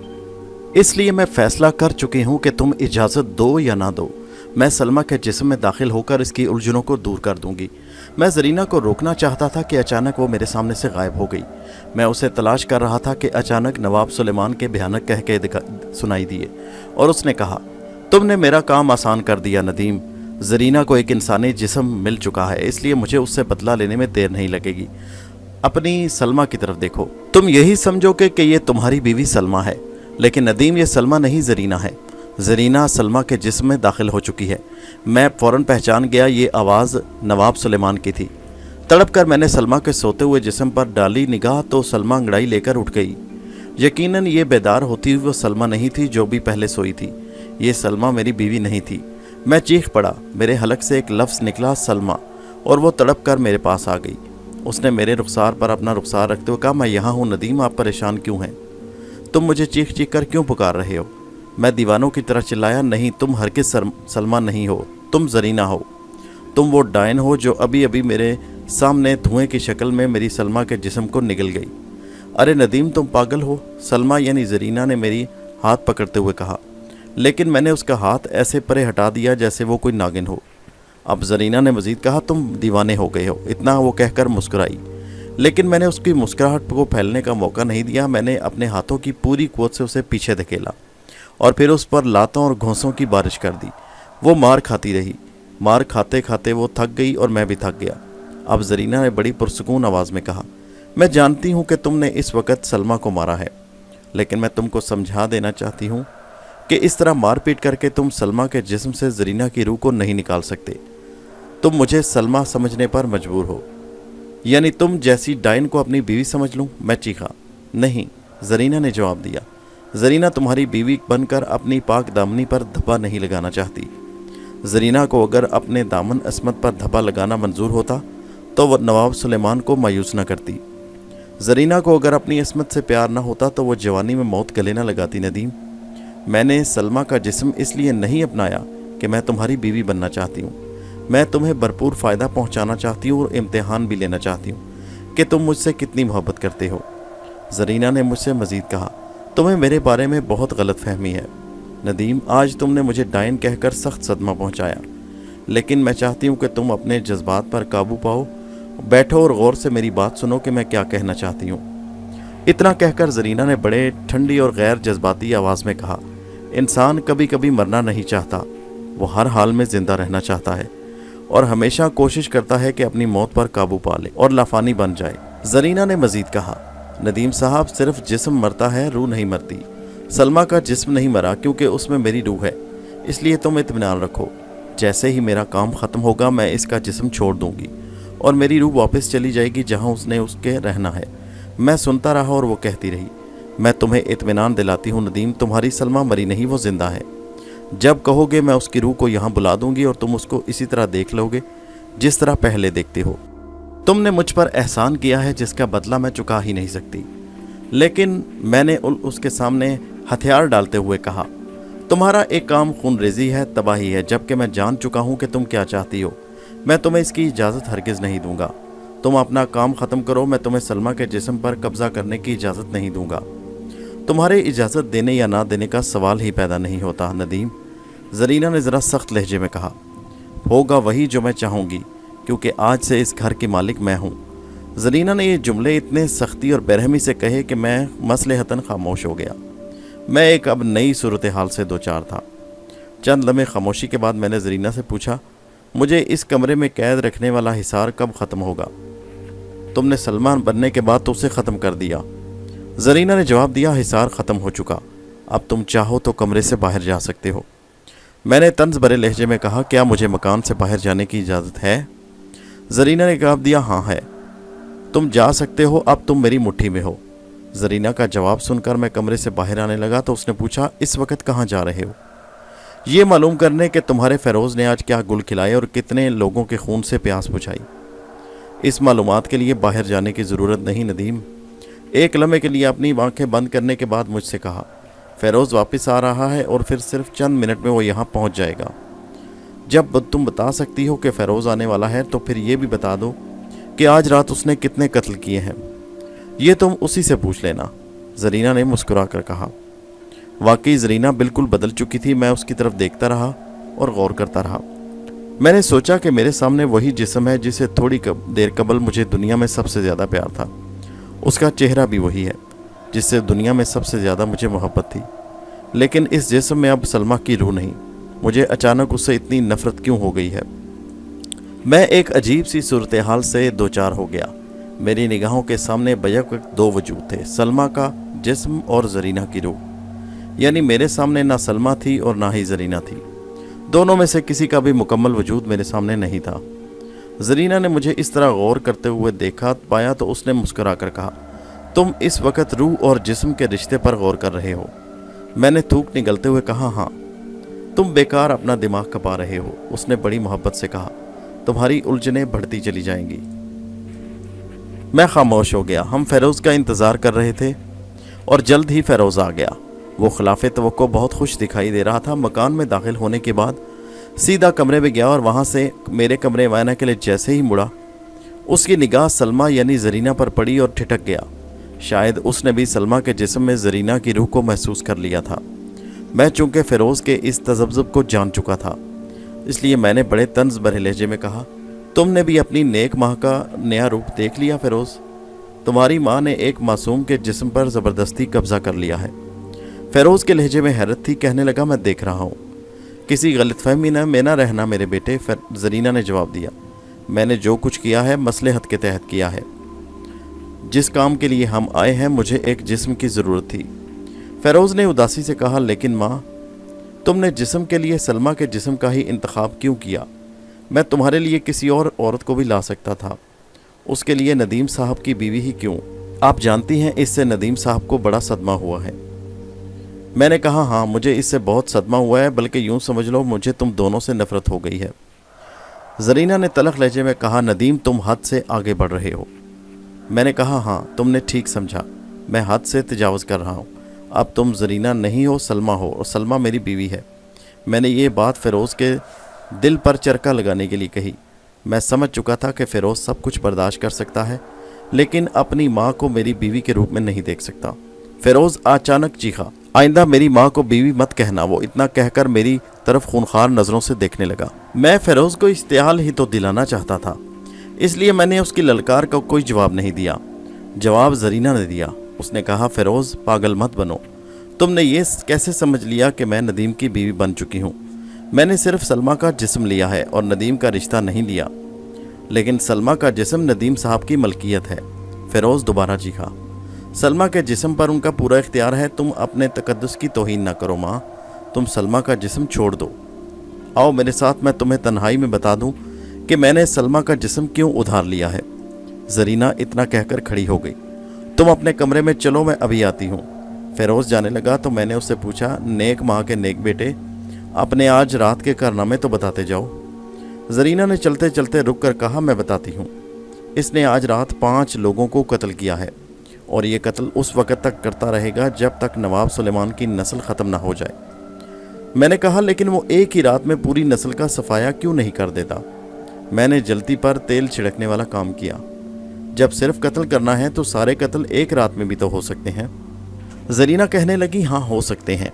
इसलिए मैं फ़ैसला कर चुकी हूँ कि तुम इजाज़त दो या ना दो, मैं सलमा के जिस्म में दाखिल होकर इसकी उलझनों को दूर कर दूंगी। मैं ज़रीना को रोकना चाहता था कि अचानक वो मेरे सामने से गायब हो गई। मैं उसे तलाश कर रहा था कि अचानक नवाब सुलेमान के भयानक कह सुनाई दिए और उसने कहा, तुमने मेरा काम आसान कर दिया नदीम। ज़रीना को एक इंसानी जिस्म मिल चुका है, इसलिए मुझे उससे बदला लेने में देर नहीं लगेगी। अपनी सलमा की तरफ देखो। तुम यही समझोगे कि ये तुम्हारी बीवी सलमा है, लेकिन नदीम ये सलमा नहीं ज़रीना है। ज़रीना सलमा के जिस्म में दाखिल हो चुकी है। मैं फ़ौरन पहचान गया ये आवाज़ नवाब सुलेमान की थी। तड़प कर मैंने सलमा के सोते हुए जिस्म पर डाली निगाह तो सलमा अंगड़ाई लेकर उठ गई। यकीनन ये बेदार होती हुई वो सलमा नहीं थी जो भी पहले सोई थी। ये सलमा मेरी बीवी नहीं थी। मैं चीख पड़ा। मेरे हलक से एक लफ्ज़ निकला, सलमा, और वो तड़प कर मेरे पास आ गई। उसने मेरे रुखसार पर अपना रुखसार रखते हुए कहा, मैं यहाँ हूँ नदीम, आप परेशान क्यों हैं? तुम मुझे चीख चीख कर क्यों पुकार रहे हो? मैं दीवानों की तरह चिल्लाया, नहीं, तुम हरगिज़ सलमा नहीं हो, तुम ज़रीना हो। तुम वो डायन हो जो अभी अभी मेरे सामने धुएं की शक्ल में मेरी सलमा के जिस्म को निगल गई। अरे नदीम, तुम पागल हो, सलमा यानी जरीना ने मेरी हाथ पकड़ते हुए कहा, लेकिन मैंने उसका हाथ ऐसे परे हटा दिया जैसे वो कोई नागिन हो। अब जरीना ने मजीद कहा, तुम दीवाने हो गए हो। इतना वो कहकर मुस्कुराई, लेकिन मैंने उसकी मुस्कुराहट को फैलने का मौका नहीं दिया। मैंने अपने हाथों की पूरी कुव्वत से उसे पीछे धकेला और फिर उस पर लातों और घोंसों की बारिश कर दी। वो मार खाती रही। मार खाते खाते वो थक गई और मैं भी थक गया। अब जरीना ने बड़ी पुरसुकून आवाज़ में कहा, मैं जानती हूँ कि तुमने इस वक्त सलमा को मारा है, लेकिन मैं तुमको समझा देना चाहती हूँ कि इस तरह मार पीट करके तुम सलमा के जिस्म से जरीना की रूह को नहीं निकाल सकते। तुम मुझे सलमा समझने पर मजबूर हो, यानी तुम जैसी डायन को अपनी बीवी समझ लूँ। मैं चीखा। नहीं, जरीना ने जवाब दिया। जरीना तुम्हारी बीवी बनकर अपनी पाक दामनी पर धब्बा नहीं लगाना चाहती। जरीना को अगर अपने दामन अस्मत पर धब्बा लगाना मंजूर होता तो वह नवाब सुलेमान को मायूस न करती। जरीना को अगर अपनी अस्मत से प्यार न होता तो वो जवानी में मौत गले न लगाती। नदीम, मैंने सलमा का जिस्म इसलिए नहीं अपनाया कि मैं तुम्हारी बीवी बनना चाहती हूँ। मैं तुम्हें भरपूर फ़ायदा पहुँचाना चाहती हूँ और इम्तिहान भी लेना चाहती हूँ कि तुम मुझसे कितनी मोहब्बत करते हो। जरीना ने मुझसे मज़ीद कहा, तुम्हें मेरे बारे में बहुत गलत फहमी है। नदीम, आज तुमने मुझे डायन कहकर सख्त सदमा पहुँचाया, लेकिन मैं चाहती हूँ कि तुम अपने जज्बात पर काबू पाओ। बैठो और गौर से मेरी बात सुनो कि मैं क्या कहना चाहती हूँ। इतना कहकर जरीना ने बड़े ठंडी और गैर जज्बाती आवाज़ में कहा, इंसान कभी कभी मरना नहीं चाहता, वो हर हाल में ज़िंदा रहना चाहता है और हमेशा कोशिश करता है कि अपनी मौत पर काबू पा ले और लाफानी बन जाए। जरीना ने मज़ीद कहा, नदीम साहब, सिर्फ जिस्म मरता है, रूह नहीं मरती। सलमा का जिस्म नहीं मरा क्योंकि उसमें मेरी रूह है, इसलिए तुम इत्मीनान रखो। जैसे ही मेरा काम ख़त्म होगा मैं इसका जिस्म छोड़ दूंगी और मेरी रूह वापस चली जाएगी जहाँ उसने उसके रहना है। मैं सुनता रहा और वो कहती रही, मैं तुम्हें इत्मीनान दिलाती हूँ नदीम, तुम्हारी सलमा मरी नहीं, वो ज़िंदा है। जब कहोगे मैं उसकी रूह को यहाँ बुला दूंगी और तुम उसको इसी तरह देख लोगे जिस तरह पहले देखते हो। तुमने मुझ पर एहसान किया है जिसका बदला मैं चुका ही नहीं सकती। लेकिन मैंने उसके सामने हथियार डालते हुए कहा, तुम्हारा एक काम खून रेजी है, तबाही है, जबकि मैं जान चुका हूँ कि तुम क्या चाहती हो। मैं तुम्हें इसकी इजाज़त हरगिज़ नहीं दूंगा। तुम अपना काम ख़त्म करो, मैं तुम्हें सलमा के जिस्म पर कब्ज़ा करने की इजाज़त नहीं दूंगा। तुम्हारे इजाज़त देने या ना देने का सवाल ही पैदा नहीं होता। नदीम, जरीना ने ज़रा सख्त लहजे में कहा, होगा वही जो मैं चाहूँगी, क्योंकि आज से इस घर की मालिक मैं हूँ। जरीना ने ये जुमले इतने सख्ती और बेरहमी से कहे कि मैं मसलहतन खामोश हो गया। मैं एक अब नई सूरत हाल से दो चार था। चंद लम्हे खामोशी के बाद मैंने जरीना से पूछा, मुझे इस कमरे में कैद रखने वाला हिसार कब ख़त्म होगा? तुमने सलमान बनने के बाद तो उसे ख़त्म कर दिया। जरीना ने जवाब दिया, हिसार ख़त्म हो चुका, अब तुम चाहो तो कमरे से बाहर जा सकते हो। मैंने तंज भरे लहजे में कहा, क्या मुझे मकान से बाहर जाने की इजाज़त है? जरीना ने जवाब दिया, हाँ है, तुम जा सकते हो, अब तुम मेरी मुट्ठी में हो। जरीना का जवाब सुनकर मैं कमरे से बाहर आने लगा तो उसने पूछा, इस वक्त कहाँ जा रहे हो? ये मालूम करने कि तुम्हारे फ़ेरोज़ ने आज क्या गुल खिलाए और कितने लोगों के खून से प्यास बुझाई। इस मालूमात के लिए बाहर जाने की ज़रूरत नहीं नदीम। एक लम्हे के लिए अपनी आंखें बंद करने के बाद मुझसे कहा, फ़ेरोज़ वापस आ रहा है और फिर सिर्फ चंद मिनट में वो यहाँ पहुँच जाएगा। जब तुम बता सकती हो कि फ़ेरोज़ आने वाला है तो फिर ये भी बता दो कि आज रात उसने कितने कत्ल किए हैं। ये तुम उसी से पूछ लेना। जरीना ने मुस्कुरा कर कहा। वाकई जरीना बिल्कुल बदल चुकी थी। मैं उसकी तरफ देखता रहा और गौर करता रहा। मैंने सोचा कि मेरे सामने वही जिस्म है जिसे थोड़ी देर कबल मुझे दुनिया में सबसे ज़्यादा प्यार था। उसका चेहरा भी वही है जिससे दुनिया में सबसे ज़्यादा मुझे मोहब्बत थी। लेकिन इस जिस्म में अब सलमा की रूह नहीं। मुझे अचानक उससे इतनी नफ़रत क्यों हो गई है? मैं एक अजीब सी सूरत हाल से दो चार हो गया। मेरी निगाहों के सामने बैक वक्त दो वजूद थे, सलमा का जिस्म और जरीना की रूह। यानी मेरे सामने ना सलमा थी और ना ही जरीना थी। दोनों में से किसी का भी मुकम्मल वजूद मेरे सामने नहीं था। जरीना ने मुझे इस तरह गौर करते हुए देखा पाया तो उसने मुस्कुरा कर कहा, तुम इस वक्त रूह और जिस्म के रिश्ते पर गौर कर रहे हो। मैंने थूक निगलते हुए कहा, हाँ। तुम बेकार अपना दिमाग खपा रहे हो। उसने बड़ी मोहब्बत से कहा, तुम्हारी उलझनें बढ़ती चली जाएंगी। मैं खामोश हो गया। हम फ़ेरोज़ का इंतज़ार कर रहे थे और जल्द ही फ़ेरोज़ आ गया। वो खिलाफ़े तवक्को बहुत खुश दिखाई दे रहा था। मकान में दाखिल होने के बाद सीधा कमरे में गया और वहाँ से मेरे कमरे में आने के लिए जैसे ही मुड़ा, उसकी निगाह सलमा यानी जरीना पर पड़ी और ठिठक गया। शायद उसने भी सलमा के जिस्म में जरीना की रूह को महसूस कर लिया था। मैं चूंकि फ़िरोज़ के इस तज़ब्ज़ुब को जान चुका था, इसलिए मैंने बड़े तंज़ भरे लहजे में कहा, तुमने भी अपनी नेक माँ का नया रूप देख लिया फ़िरोज़? तुम्हारी माँ ने एक मासूम के जिस्म पर ज़बरदस्ती कब्ज़ा कर लिया है। फ़िरोज़ के लहजे में हैरत थी। कहने लगा, मैं देख रहा हूँ। किसी गलतफहमी में ना रहना मेरे बेटे, जरीना ने जवाब दिया। मैंने जो कुछ किया है मसलहत के तहत किया है। जिस काम के लिए हम आए हैं, मुझे एक जिस्म की ज़रूरत थी। फ़िरोज़ ने उदासी से कहा, लेकिन माँ, तुमने जिस्म के लिए सलमा के जिस्म का ही इंतखाब क्यों किया? मैं तुम्हारे लिए किसी और औरत को भी ला सकता था। उसके लिए नदीम साहब की बीवी ही क्यों? आप जानती हैं इससे नदीम साहब को बड़ा सदमा हुआ है। मैंने कहा, हाँ, मुझे इससे बहुत सदमा हुआ है, बल्कि यूँ समझ लो मुझे तुम दोनों से नफ़रत हो गई है। जरीना ने तलख लहजे में कहा, नदीम, तुम हद से आगे बढ़ रहे हो। मैंने कहा, हाँ, तुमने ठीक समझा, मैं हद से तजावज़ कर रहा हूँ। अब तुम जरीना नहीं हो, सलमा हो, और सलमा मेरी बीवी है। मैंने ये बात फ़िरोज़ के दिल पर चरका लगाने के लिए कही। मैं समझ चुका था कि फ़िरोज़ सब कुछ बर्दाश्त कर सकता है, लेकिन अपनी माँ को मेरी बीवी के रूप में नहीं देख सकता। फ़िरोज़ अचानक चीखा, आइंदा मेरी माँ को बीवी मत कहना। वो इतना कहकर मेरी तरफ खूनखार नज़रों से देखने लगा। मैं फ़िरोज़ को इस्तेहाल ही तो दिलाना चाहता था, इसलिए मैंने उसकी ललकार का कोई जवाब नहीं दिया। जवाब जरीना ने दिया। उसने कहा, फ़िरोज़, पागल मत बनो। तुमने ये कैसे समझ लिया कि मैं नदीम की बीवी बन चुकी हूँ? मैंने सिर्फ सलमा का जिस्म लिया है और नदीम का रिश्ता नहीं लिया। लेकिन सलमा का जिस्म नदीम साहब की मलकियत है। फ़िरोज़ दोबारा चीखा। सलमा के जिस्म पर उनका पूरा इख्तियार है। तुम अपने तकद्दुस की तौहीन ना करो माँ। तुम सलमा का जिस्म छोड़ दो। आओ मेरे साथ, मैं तुम्हें तन्हाई में बता दूं कि मैंने सलमा का जिस्म क्यों उधार लिया है। जरीना इतना कहकर खड़ी हो गई। तुम अपने कमरे में चलो, मैं अभी आती हूँ। फ़िरोज़ जाने लगा तो मैंने उससे पूछा, नेक माँ के नेक बेटे, अपने आज रात के कारनामे तो बताते जाओ। जरीना ने चलते चलते रुक कर कहा, मैं बताती हूँ। इसने आज रात 5 लोगों को कत्ल किया है, और ये कत्ल उस वक़्त तक करता रहेगा जब तक नवाब सुलेमान की नस्ल ख़त्म ना हो जाए। मैंने कहा, लेकिन वो एक ही रात में पूरी नस्ल का सफाया क्यों नहीं कर देता? मैंने जल्दी पर तेल छिड़कने वाला काम किया। जब सिर्फ कत्ल करना है तो सारे कत्ल एक रात में भी तो हो सकते हैं। जरीना कहने लगी, हाँ, हो सकते हैं,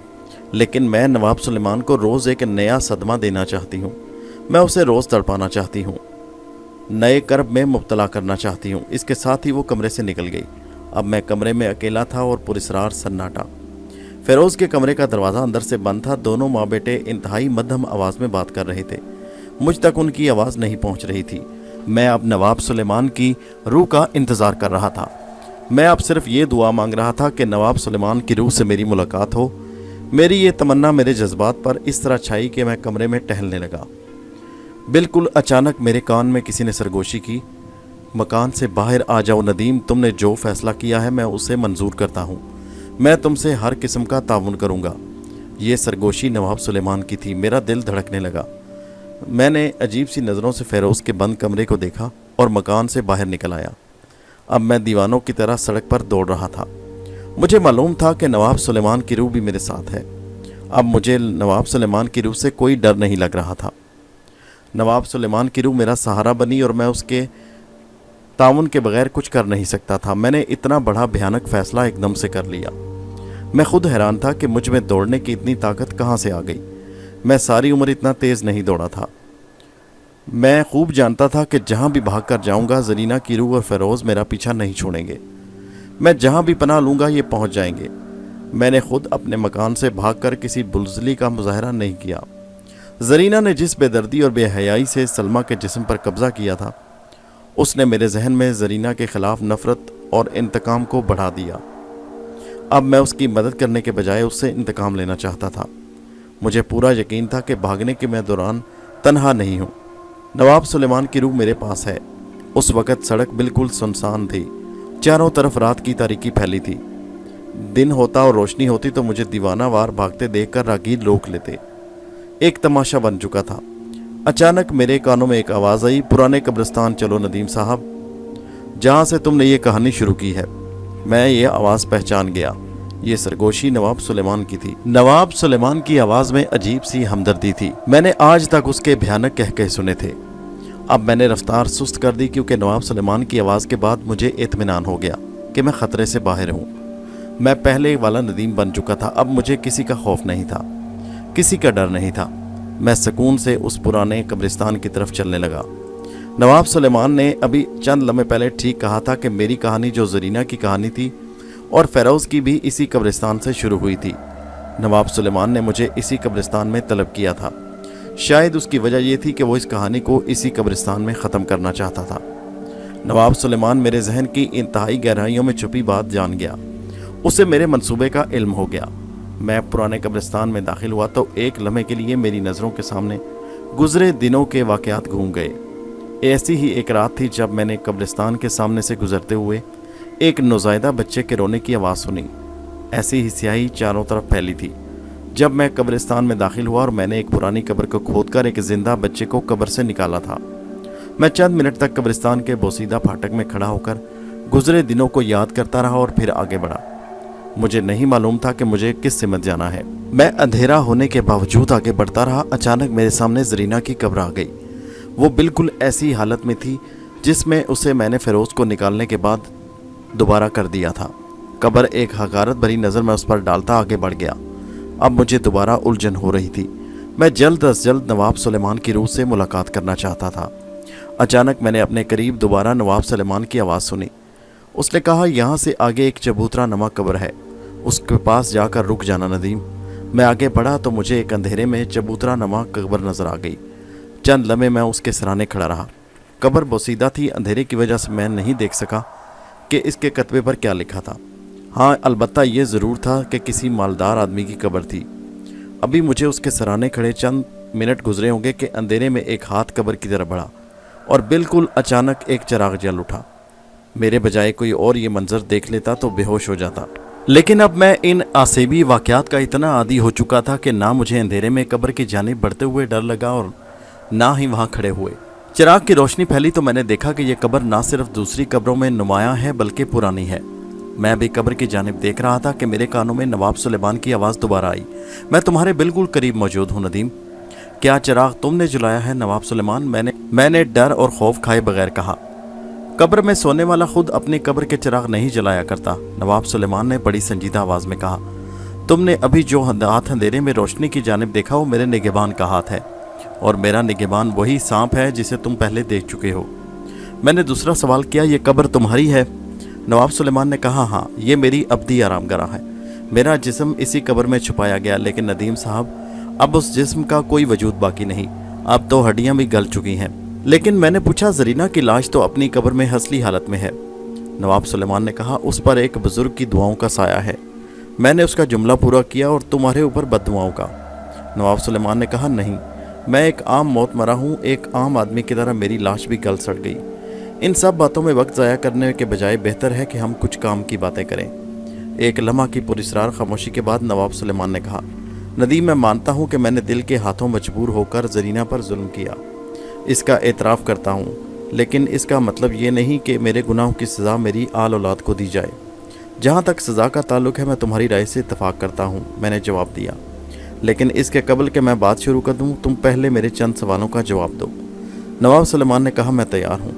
लेकिन मैं नवाब सुलेमान को रोज़ एक नया सदमा देना चाहती हूँ। मैं उसे रोज़ तड़पाना चाहती हूँ, नए कर्ब में मुब्तला करना चाहती हूँ। इसके साथ ही वो कमरे से निकल गई। अब मैं कमरे में अकेला था और पुरस्रार सन्नाटा। फ़िरोज़ के कमरे का दरवाज़ा अंदर से बंद था। दोनों माँ बेटे इंतहाई मध्यम आवाज़ में बात कर रहे थे। मुझ तक उनकी आवाज़ नहीं पहुँच रही थी। मैं अब नवाब सुलेमान की रूह का इंतज़ार कर रहा था। मैं अब सिर्फ ये दुआ मांग रहा था कि नवाब सुलेमान की रूह से मेरी मुलाकात हो। मेरी ये तमन्ना मेरे जज्बात पर इस तरह छाई कि मैं कमरे में टहलने लगा। बिल्कुल अचानक मेरे कान में किसी ने सरगोशी की, मकान से बाहर आ जाओ नदीम, तुमने जो फ़ैसला किया है मैं उसे मंजूर करता हूँ। मैं तुमसे हर किस्म का ताउन करूँगा। ये सरगोशी नवाब सुलेमान की थी। मेरा दिल धड़कने लगा। मैंने अजीब सी नज़रों से फ़िरोज़ के बंद कमरे को देखा और मकान से बाहर निकल आया। अब मैं दीवानों की तरह सड़क पर दौड़ रहा था। मुझे मालूम था कि नवाब सुलेमान की रूह भी मेरे साथ है। अब मुझे नवाब सुलेमान की रूह से कोई डर नहीं लग रहा था। नवाब सुलेमान की रूह मेरा सहारा बनी और मैं उसके ताउन के बगैर कुछ कर नहीं सकता था। मैंने इतना बड़ा भयानक फ़ैसला एकदम से कर लिया। मैं खुद हैरान था कि मुझ में दौड़ने की इतनी ताकत कहाँ से आ गई। मैं सारी उम्र इतना तेज़ नहीं दौड़ा था। मैं खूब जानता था कि जहाँ भी भाग कर जाऊँगा, जरीना की रूह और फ़िरोज़ मेरा पीछा नहीं छोड़ेंगे। मैं जहाँ भी पनाह लूँगा ये पहुँच जाएंगे। मैंने खुद अपने मकान से भागकर किसी बुज़दिली का मुजाहरा नहीं किया। जरीना ने जिस बेदर्दी और बेहयाई से सलमा के जिस्म पर कब्ज़ा किया था, उसने मेरे जहन में जरीना के ख़िलाफ़ नफ़रत और इंतकाम को बढ़ा दिया। अब मैं उसकी मदद करने के बजाय उससे इंतकाम लेना चाहता था। मुझे पूरा यकीन था कि भागने के मैं दौरान तन्हा नहीं हूँ। नवाब सुलेमान की रूह मेरे पास है। उस वक़्त सड़क बिल्कुल सुनसान थी। चारों तरफ रात की तारीकी फैली थी। दिन होता और रोशनी होती तो मुझे दीवाना वार भागते देखकर रागीर रोक लेते। एक तमाशा बन चुका था। अचानक मेरे कानों में एक आवाज़ आई, पुराने कब्रिस्तान चलो नदीम साहब, जहाँ से तुमने ये कहानी शुरू की है। मैं ये आवाज़ पहचान गया। یہ سرگوشی نواب سلیمان کی تھی۔ نواب سلیمان کی آواز میں عجیب سی ہمدردی تھی۔ میں نے آج تک اس کے بھیانک کہکہے سنے تھے۔ اب میں نے رفتار سست کر دی کیونکہ نواب سلیمان کی آواز کے بعد مجھے اطمینان ہو گیا کہ میں خطرے سے باہر ہوں۔ میں پہلے والا ندیم بن چکا تھا۔ اب مجھے کسی کا خوف نہیں تھا، کسی کا ڈر نہیں تھا۔ میں سکون سے اس پرانے قبرستان کی طرف چلنے لگا۔ نواب سلیمان نے ابھی چند لمحے پہلے ٹھیک کہا تھا کہ میری کہانی جو زرینہ کی کہانی تھی اور فیروز کی بھی اسی قبرستان سے شروع ہوئی تھی۔ نواب سلیمان نے مجھے اسی قبرستان میں طلب کیا تھا۔ شاید اس کی وجہ یہ تھی کہ وہ اس کہانی کو اسی قبرستان میں ختم کرنا چاہتا تھا۔ نواب سلیمان میرے ذہن کی انتہائی گہرائیوں میں چھپی بات جان گیا۔ اسے میرے منصوبے کا علم ہو گیا۔ میں پرانے قبرستان میں داخل ہوا تو ایک لمحے کے لیے میری نظروں کے سامنے گزرے دنوں کے واقعات گھوم گئے۔ ایسی ہی ایک رات تھی جب میں نے قبرستان کے سامنے سے گزرتے ہوئے ایک نوزائیدہ بچے کے رونے کی آواز سنی۔ ایسی ہی سیاہی چاروں طرف پھیلی تھی۔ جب میں قبرستان میں داخل ہوا اور میں نے ایک پرانی قبر کو کھود کر ایک زندہ بچے کو قبر سے نکالا تھا۔ میں چند منٹ تک قبرستان کے بوسیدہ پھاٹک میں کھڑا ہو کر گزرے دنوں کو یاد کرتا رہا اور پھر آگے بڑھا۔ مجھے نہیں معلوم تھا کہ مجھے کس سمت جانا ہے۔ میں اندھیرا ہونے کے باوجود آگے بڑھتا رہا۔ اچانک میرے سامنے زرینہ کی قبر آ گئی۔ وہ بالکل ایسی حالت میں تھی جس میں اسے میں نے فیروز کو نکالنے کے بعد دوبارہ کر دیا تھا۔ قبر ایک حقارت بھری نظر میں اس پر ڈالتا آگے بڑھ گیا۔ اب مجھے دوبارہ الجھن ہو رہی تھی۔ میں جلد از جلد نواب سلیمان کی روح سے ملاقات کرنا چاہتا تھا۔ اچانک میں نے اپنے قریب دوبارہ نواب سلیمان کی آواز سنی۔ اس نے کہا، یہاں سے آگے ایک چبوترا نما قبر ہے، اس کے پاس جا کر رک جانا ندیم۔ میں آگے بڑھا تو مجھے ایک اندھیرے میں چبوترا نما قبر نظر آ گئی۔ چند لمحے میں اس کے سرانے کھڑا رہا۔ قبر بوسیدہ تھی، اندھیرے کی وجہ سے میں نہیں دیکھ سکا کہ اس کے کتبے پر کیا لکھا تھا۔ ہاں، البتہ یہ ضرور تھا کہ کسی مالدار آدمی کی قبر تھی۔ ابھی مجھے اس کے سرانے کھڑے چند منٹ گزرے ہوں گے کہ اندھیرے میں ایک ہاتھ قبر کی طرف بڑھا اور بالکل اچانک ایک چراغ جل اٹھا۔ میرے بجائے کوئی اور یہ منظر دیکھ لیتا تو بے ہوش ہو جاتا، لیکن اب میں ان آسیبی واقعات کا اتنا عادی ہو چکا تھا کہ نہ مجھے اندھیرے میں قبر کی جانب بڑھتے ہوئے ڈر لگا اور نہ ہی وہاں کھڑے ہوئے۔ چراغ کی روشنی پھیلی تو میں نے دیکھا کہ یہ قبر نہ صرف دوسری قبروں میں نمایاں ہے بلکہ پرانی ہے۔ میں بھی قبر کی جانب دیکھ رہا تھا کہ میرے کانوں میں نواب سلیمان کی آواز دوبارہ آئی، میں تمہارے بالکل قریب موجود ہوں ندیم۔ کیا چراغ تم نے جلایا ہے نواب سلیمان؟ میں نے ڈر اور خوف کھائے بغیر کہا۔ قبر میں سونے والا خود اپنی قبر کے چراغ نہیں جلایا کرتا، نواب سلیمان نے بڑی سنجیدہ آواز میں کہا۔ تم نے ابھی جو ہاتھ اندھیرے میں روشنی کی جانب دیکھا وہ میرے نگہبان کا ہاتھ ہے، اور میرا نگہبان وہی سانپ ہے جسے تم پہلے دیکھ چکے ہو۔ میں نے دوسرا سوال کیا، یہ قبر تمہاری ہے؟ نواب سلیمان نے کہا، ہاں، یہ میری ابدی آرام گاہ ہے۔ میرا جسم اسی قبر میں چھپایا گیا، لیکن ندیم صاحب اب اس جسم کا کوئی وجود باقی نہیں، اب تو ہڈیاں بھی گل چکی ہیں۔ لیکن میں نے پوچھا، زرینہ کی لاش تو اپنی قبر میں ہنسلی حالت میں ہے۔ نواب سلیمان نے کہا، اس پر ایک بزرگ کی دعاؤں کا سایہ ہے۔ میں نے اس کا جملہ پورا کیا، اور تمہارے اوپر بد دعاؤں کا۔ نواب سلیمان نے کہا، نہیں، میں ایک عام موت مرا ہوں، ایک عام آدمی کی طرح میری لاش بھی گل سڑ گئی۔ ان سب باتوں میں وقت ضائع کرنے کے بجائے بہتر ہے کہ ہم کچھ کام کی باتیں کریں۔ ایک لمحہ کی پراسرار خاموشی کے بعد نواب سلیمان نے کہا، ندیم، میں مانتا ہوں کہ میں نے دل کے ہاتھوں مجبور ہو کر زرینہ پر ظلم کیا، اس کا اعتراف کرتا ہوں، لیکن اس کا مطلب یہ نہیں کہ میرے گناہوں کی سزا میری آل اولاد کو دی جائے۔ جہاں تک سزا کا تعلق ہے میں تمہاری رائے سے اتفاق کرتا ہوں، میں نے جواب دیا، لیکن اس کے قبل کہ میں بات شروع کر دوں تم پہلے میرے چند سوالوں کا جواب دو۔ نواب سلیمان نے کہا، میں تیار ہوں۔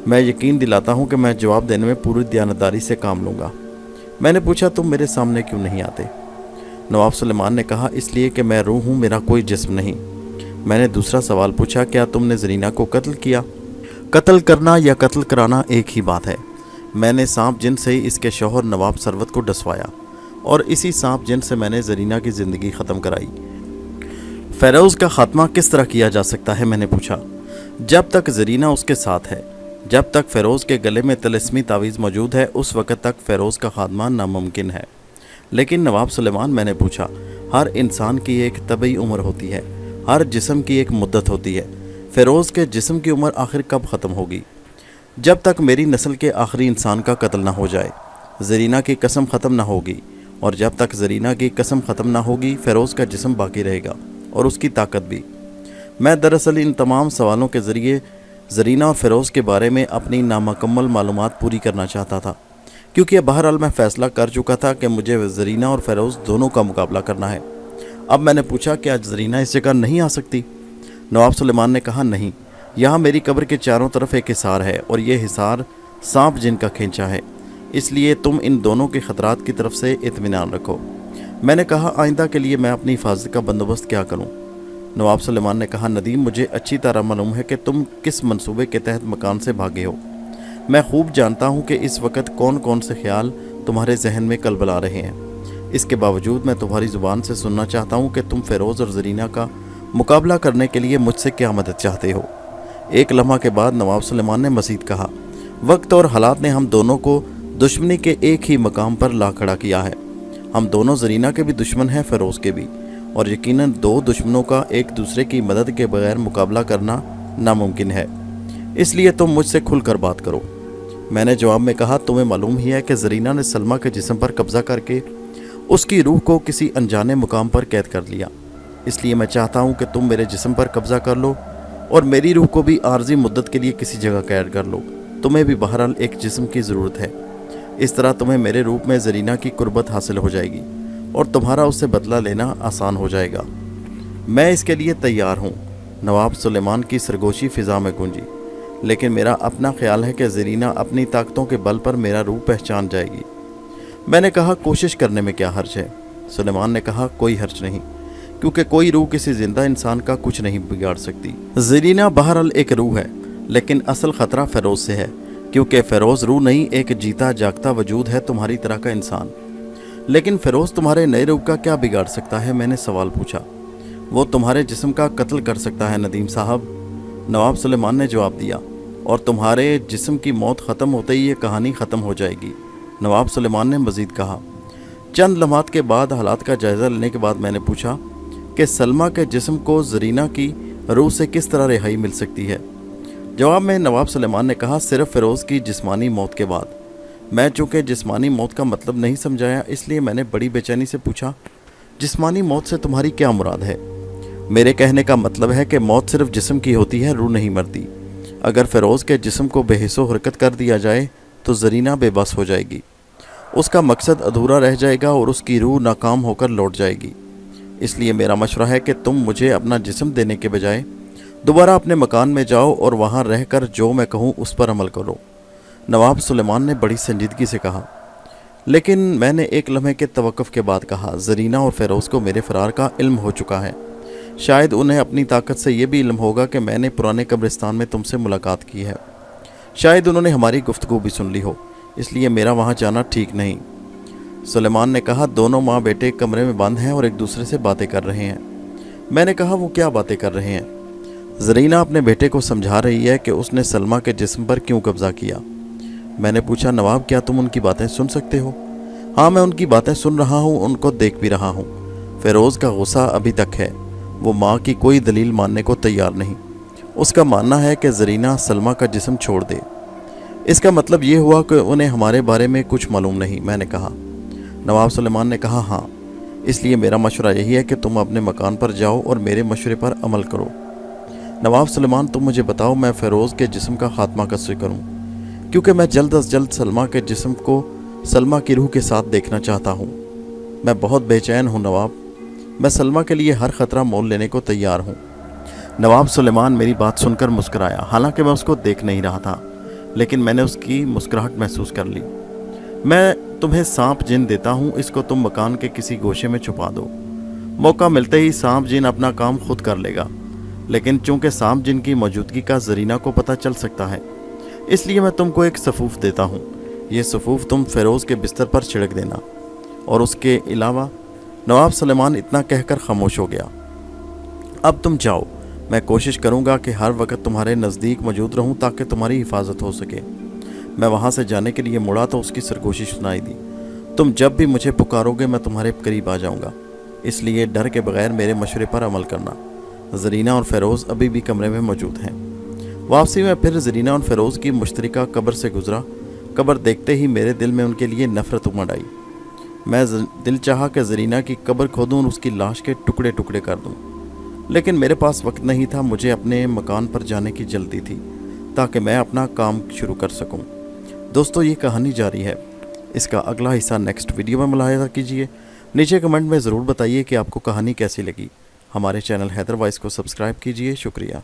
میں یقین دلاتا ہوں کہ میں جواب دینے میں پوری دیانتداری سے کام لوں گا۔ میں نے پوچھا، تم میرے سامنے کیوں نہیں آتے؟ نواب سلیمان نے کہا، اس لیے کہ میں روح ہوں، میرا کوئی جسم نہیں۔ میں نے دوسرا سوال پوچھا، کیا تم نے زرینہ کو قتل کیا؟ قتل کرنا یا قتل کرانا ایک ہی بات ہے۔ میں نے سانپ جن سے ہی اس کے شوہر نواب ثروت کو ڈسوایا، اور اسی سانپ جن سے میں نے زرینہ کی زندگی ختم کرائی۔ فیروز کا خاتمہ کس طرح کیا جا سکتا ہے؟ میں نے پوچھا۔ جب تک زرینہ اس کے ساتھ ہے، جب تک فیروز کے گلے میں طلسمی تعویذ موجود ہے، اس وقت تک فیروز کا خاتمہ ناممکن ہے۔ لیکن نواب سلیمان، میں نے پوچھا، ہر انسان کی ایک طبعی عمر ہوتی ہے، ہر جسم کی ایک مدت ہوتی ہے۔ فیروز کے جسم کی عمر آخر کب ختم ہوگی؟ جب تک میری نسل کے آخری انسان کا قتل نہ ہو جائے۔ زرینہ کی قسم ختم نہ ہوگی، اور جب تک زرینہ کی قسم ختم نہ ہوگی فیروز کا جسم باقی رہے گا، اور اس کی طاقت بھی۔ میں دراصل ان تمام سوالوں کے ذریعے زرینہ اور فیروز کے بارے میں اپنی نامکمل معلومات پوری کرنا چاہتا تھا۔ क्योंकि बहरहाल मैं फ़ैसला कर चुका था कि मुझे ज़रीना और फ़ेरोज़ दोनों का मुकाबला करना है। अब मैंने पूछा, क्या ज़रीना इस जगह नहीं आ सकती? नवाब सुलेमान ने कहा, नहीं, यहाँ मेरी कब्र के चारों तरफ एक हिसार है और ये हिसार सांप जिन का खींचा है, इसलिए तुम इन दोनों के ख़तरात की तरफ से इत्मीनान रखो। मैंने कहा, आइंदा के लिए मैं अपनी हिफाजत का बंदोबस्त क्या करूँ? नवाब सुलेमान ने कहा, नदीम, मुझे अच्छी तरह मालूम है कि तुम किस मंसूबे के तहत मकान से भागे हो। मैं खूब जानता हूँ कि इस वक्त कौन कौन से ख्याल तुम्हारे जहन में कलबला रहे हैं। इसके बावजूद मैं तुम्हारी ज़ुबान से सुनना चाहता हूँ कि तुम फ़ेरोज़ और ज़रीना का मुकाबला करने के लिए मुझसे क्या मदद चाहते हो। एक लम्हा के बाद नवाब सुलेमान ने मज़ीद कहा, वक्त और हालात ने हम दोनों को दुश्मनी के एक ही मकाम पर ला खड़ा किया है। हम दोनों ज़रीना के भी दुश्मन हैं, फ़ेरोज़ के भी, और यकीनन दो दुश्मनों का एक दूसरे की मदद के बगैर मुकाबला करना नामुमकिन है। इसलिए तुम मुझसे खुलकर बात करो। मैंने जवाब में कहा, तुम्हें मालूम ही है कि ज़रीना ने सलमा के जिस्म पर कब्ज़ा करके उसकी रूह को किसी अनजाने मुकाम पर कैद कर लिया। इसलिए मैं चाहता हूँ कि तुम मेरे जिस्म पर कब्ज़ा कर लो और मेरी रूह को भी आर्जी मुद्दत के लिए किसी जगह कैद कर लो। तुम्हें भी बहरहाल एक जिस्म की ज़रूरत है। इस तरह तुम्हें मेरे रूप में ज़रीना की कुर्बत हासिल हो जाएगी और तुम्हारा उससे बदला लेना आसान हो जाएगा। मैं इसके लिए तैयार हूँ। नवाब सुलेमान की सरगोशी फ़िज़ा में गूंजी, लेकिन मेरा अपना ख्याल है कि ज़रीना अपनी ताकतों के बल पर मेरा रूप पहचान जाएगी। मैंने कहा, कोशिश करने में क्या हर्ज है? सुलेमान ने कहा, कोई हर्ज नहीं, क्योंकि कोई रूह किसी ज़िंदा इंसान का कुछ नहीं बिगाड़ सकती। ज़रीना बहरहाल एक रूह है, लेकिन असल ख़तरा फ़ेरोज़ से है, क्योंकि फ़ेरोज़ रूह नहीं, एक जीता जागता वजूद है, तुम्हारी तरह का इंसान। लेकिन फ़ेरोज़ तुम्हारे नए रूप का क्या बिगाड़ सकता है? मैंने सवाल पूछा। वो तुम्हारे जिस्म का कत्ल कर सकता है नदीम साहब, नवाब सुलेमान ने जवाब दिया, और तुम्हारे जिस्म की मौत ख़त्म होते ही ये कहानी ख़त्म हो जाएगी। नवाब सुलेमान ने मज़ीद कहा। चंद लम्हात के बाद हालात का जायज़ा लेने के बाद मैंने पूछा कि सलमा के जिस्म को ज़रीना की रूह से किस तरह रिहाई मिल सकती है? जवाब में नवाब सुलेमान ने कहा, सिर्फ़ फ़ेरोज़ की जिस्मानी मौत के बाद। मैं चूँकि जिस्मानी मौत का मतलब नहीं समझाया, इसलिए मैंने बड़ी बेचैनी से पूछा, जिस्मानी मौत से तुम्हारी क्या मुराद है? मेरे कहने का मतलब है कि मौत सिर्फ जिस्म की होती है, रूह नहीं मरती। अगर फ़ेरोज़ के जिस्म को बेहिस्सो हरकत कर दिया जाए तो ज़रीना बेबस हो जाएगी, उसका मकसद अधूरा रह जाएगा और उसकी रूह नाकाम होकर लौट जाएगी। इसलिए मेरा मशवरा है कि तुम मुझे अपना जिस्म देने के बजाय दोबारा अपने मकान में जाओ और वहाँ रहकर जो मैं कहूँ उस पर अमल करो। नवाब सुलेमान ने बड़ी संजीदगी से कहा। लेकिन मैंने एक लम्हे के तवक्कुफ़ के बाद कहा, ज़रीना और फ़ेरोज़ को मेरे फ़रार का इल्म हो चुका है। शायद उन्हें अपनी ताकत से ये भी इल्म होगा कि मैंने पुराने कब्रिस्तान में तुमसे मुलाकात की है। शायद उन्होंने हमारी गुफ्तगू भी सुन ली हो, इसलिए मेरा वहाँ जाना ठीक नहीं। सुलेमान ने कहा, दोनों माँ बेटे कमरे में बंद हैं और एक दूसरे से बातें कर रहे हैं। मैंने कहा, वो क्या बातें कर रहे हैं? ज़रीना अपने बेटे को समझा रही है कि उसने सलमा के जिस्म पर क्यों कब्ज़ा किया। मैंने पूछा, नवाब, क्या तुम उनकी बातें सुन सकते हो? हाँ, मैं उनकी बातें सुन रहा हूँ, उनको देख भी रहा हूँ। फ़ेरोज़ का गुस्सा अभी तक है। वो माँ की कोई दलील मानने को तैयार नहीं। उसका मानना है कि ज़रीना सलमा का जिस्म छोड़ दे। इसका मतलब ये हुआ कि उन्हें हमारे बारे में कुछ मालूम नहीं, मैंने कहा। नवाब सुलेमान ने कहा, हाँ, इसलिए मेरा मशवरा यही है कि तुम अपने मकान पर जाओ और मेरे मशवरे पर अमल करो। नवाब सुलेमान, तुम मुझे बताओ, मैं फ़ेरोज़ के जिस्म का ख़ात्मा कैसे करूँ? क्योंकि मैं जल्द अज जल्द सलमा के जिस्म को सलमा की रूह के साथ देखना चाहता हूँ। मैं बहुत बेचैन हूँ नवाब। मैं सलमा के लिए हर ख़तरा मोल लेने को तैयार हूँ। नवाब सुलेमान मेरी बात सुनकर मुस्कराया। हालांकि मैं उसको देख नहीं रहा था, लेकिन मैंने उसकी मुस्कुराहट महसूस कर ली। मैं तुम्हें सांप जिन देता हूँ, इसको तुम मकान के किसी गोशे में छुपा दो। मौका मिलते ही सांप जिन अपना काम खुद कर लेगा, लेकिन चूंकि सांप जिन की मौजूदगी का ज़रीना को पता चल सकता है, इसलिए मैं तुमको एक सफ़ूफ़ देता हूँ। ये सफ़ूफ़ तुम फ़ेरोज़ के बिस्तर पर छिड़क देना। और उसके अलावा नवाब सुलेमान इतना कहकर खामोश हो गया। अब तुम जाओ, मैं कोशिश करूँगा कि हर वक्त तुम्हारे नज़दीक मौजूद रहूँ ताकि तुम्हारी हिफाजत हो सके। मैं वहाँ से जाने के लिए मुड़ा तो उसकी सरगोशी सुनाई दी, तुम जब भी मुझे पुकारोगे मैं तुम्हारे करीब आ जाऊँगा, इसलिए डर के बगैर मेरे मशवरे पर अमल करना। ज़रीना और फ़ेरोज़ अभी भी कमरे में मौजूद हैं। वापसी में फिर ज़रीना और फ़ेरोज़ की मुश्तरका कब्र से गुज़रा। कब्र देखते ही मेरे दिल में उनके लिए नफ़रत उमड़ आई। मैं दिल चाहा कि ज़रीना की कब्र खोदूँ और उसकी लाश के टुकड़े टुकड़े कर दूँ, लेकिन मेरे पास वक्त नहीं था। मुझे अपने मकान पर जाने की जल्दी थी ताकि मैं अपना काम शुरू कर सकूँ। दोस्तों, ये कहानी जारी है। اس کا اگلا حصہ نیکسٹ ویڈیو میں ملاحظہ کیجیے۔ نیچے کمنٹ میں ضرور بتائیے کہ آپ کو کہانی کیسی لگی۔ ہمارے چینل حیدر وائس کو سبسکرائب کیجیے۔ شکریہ۔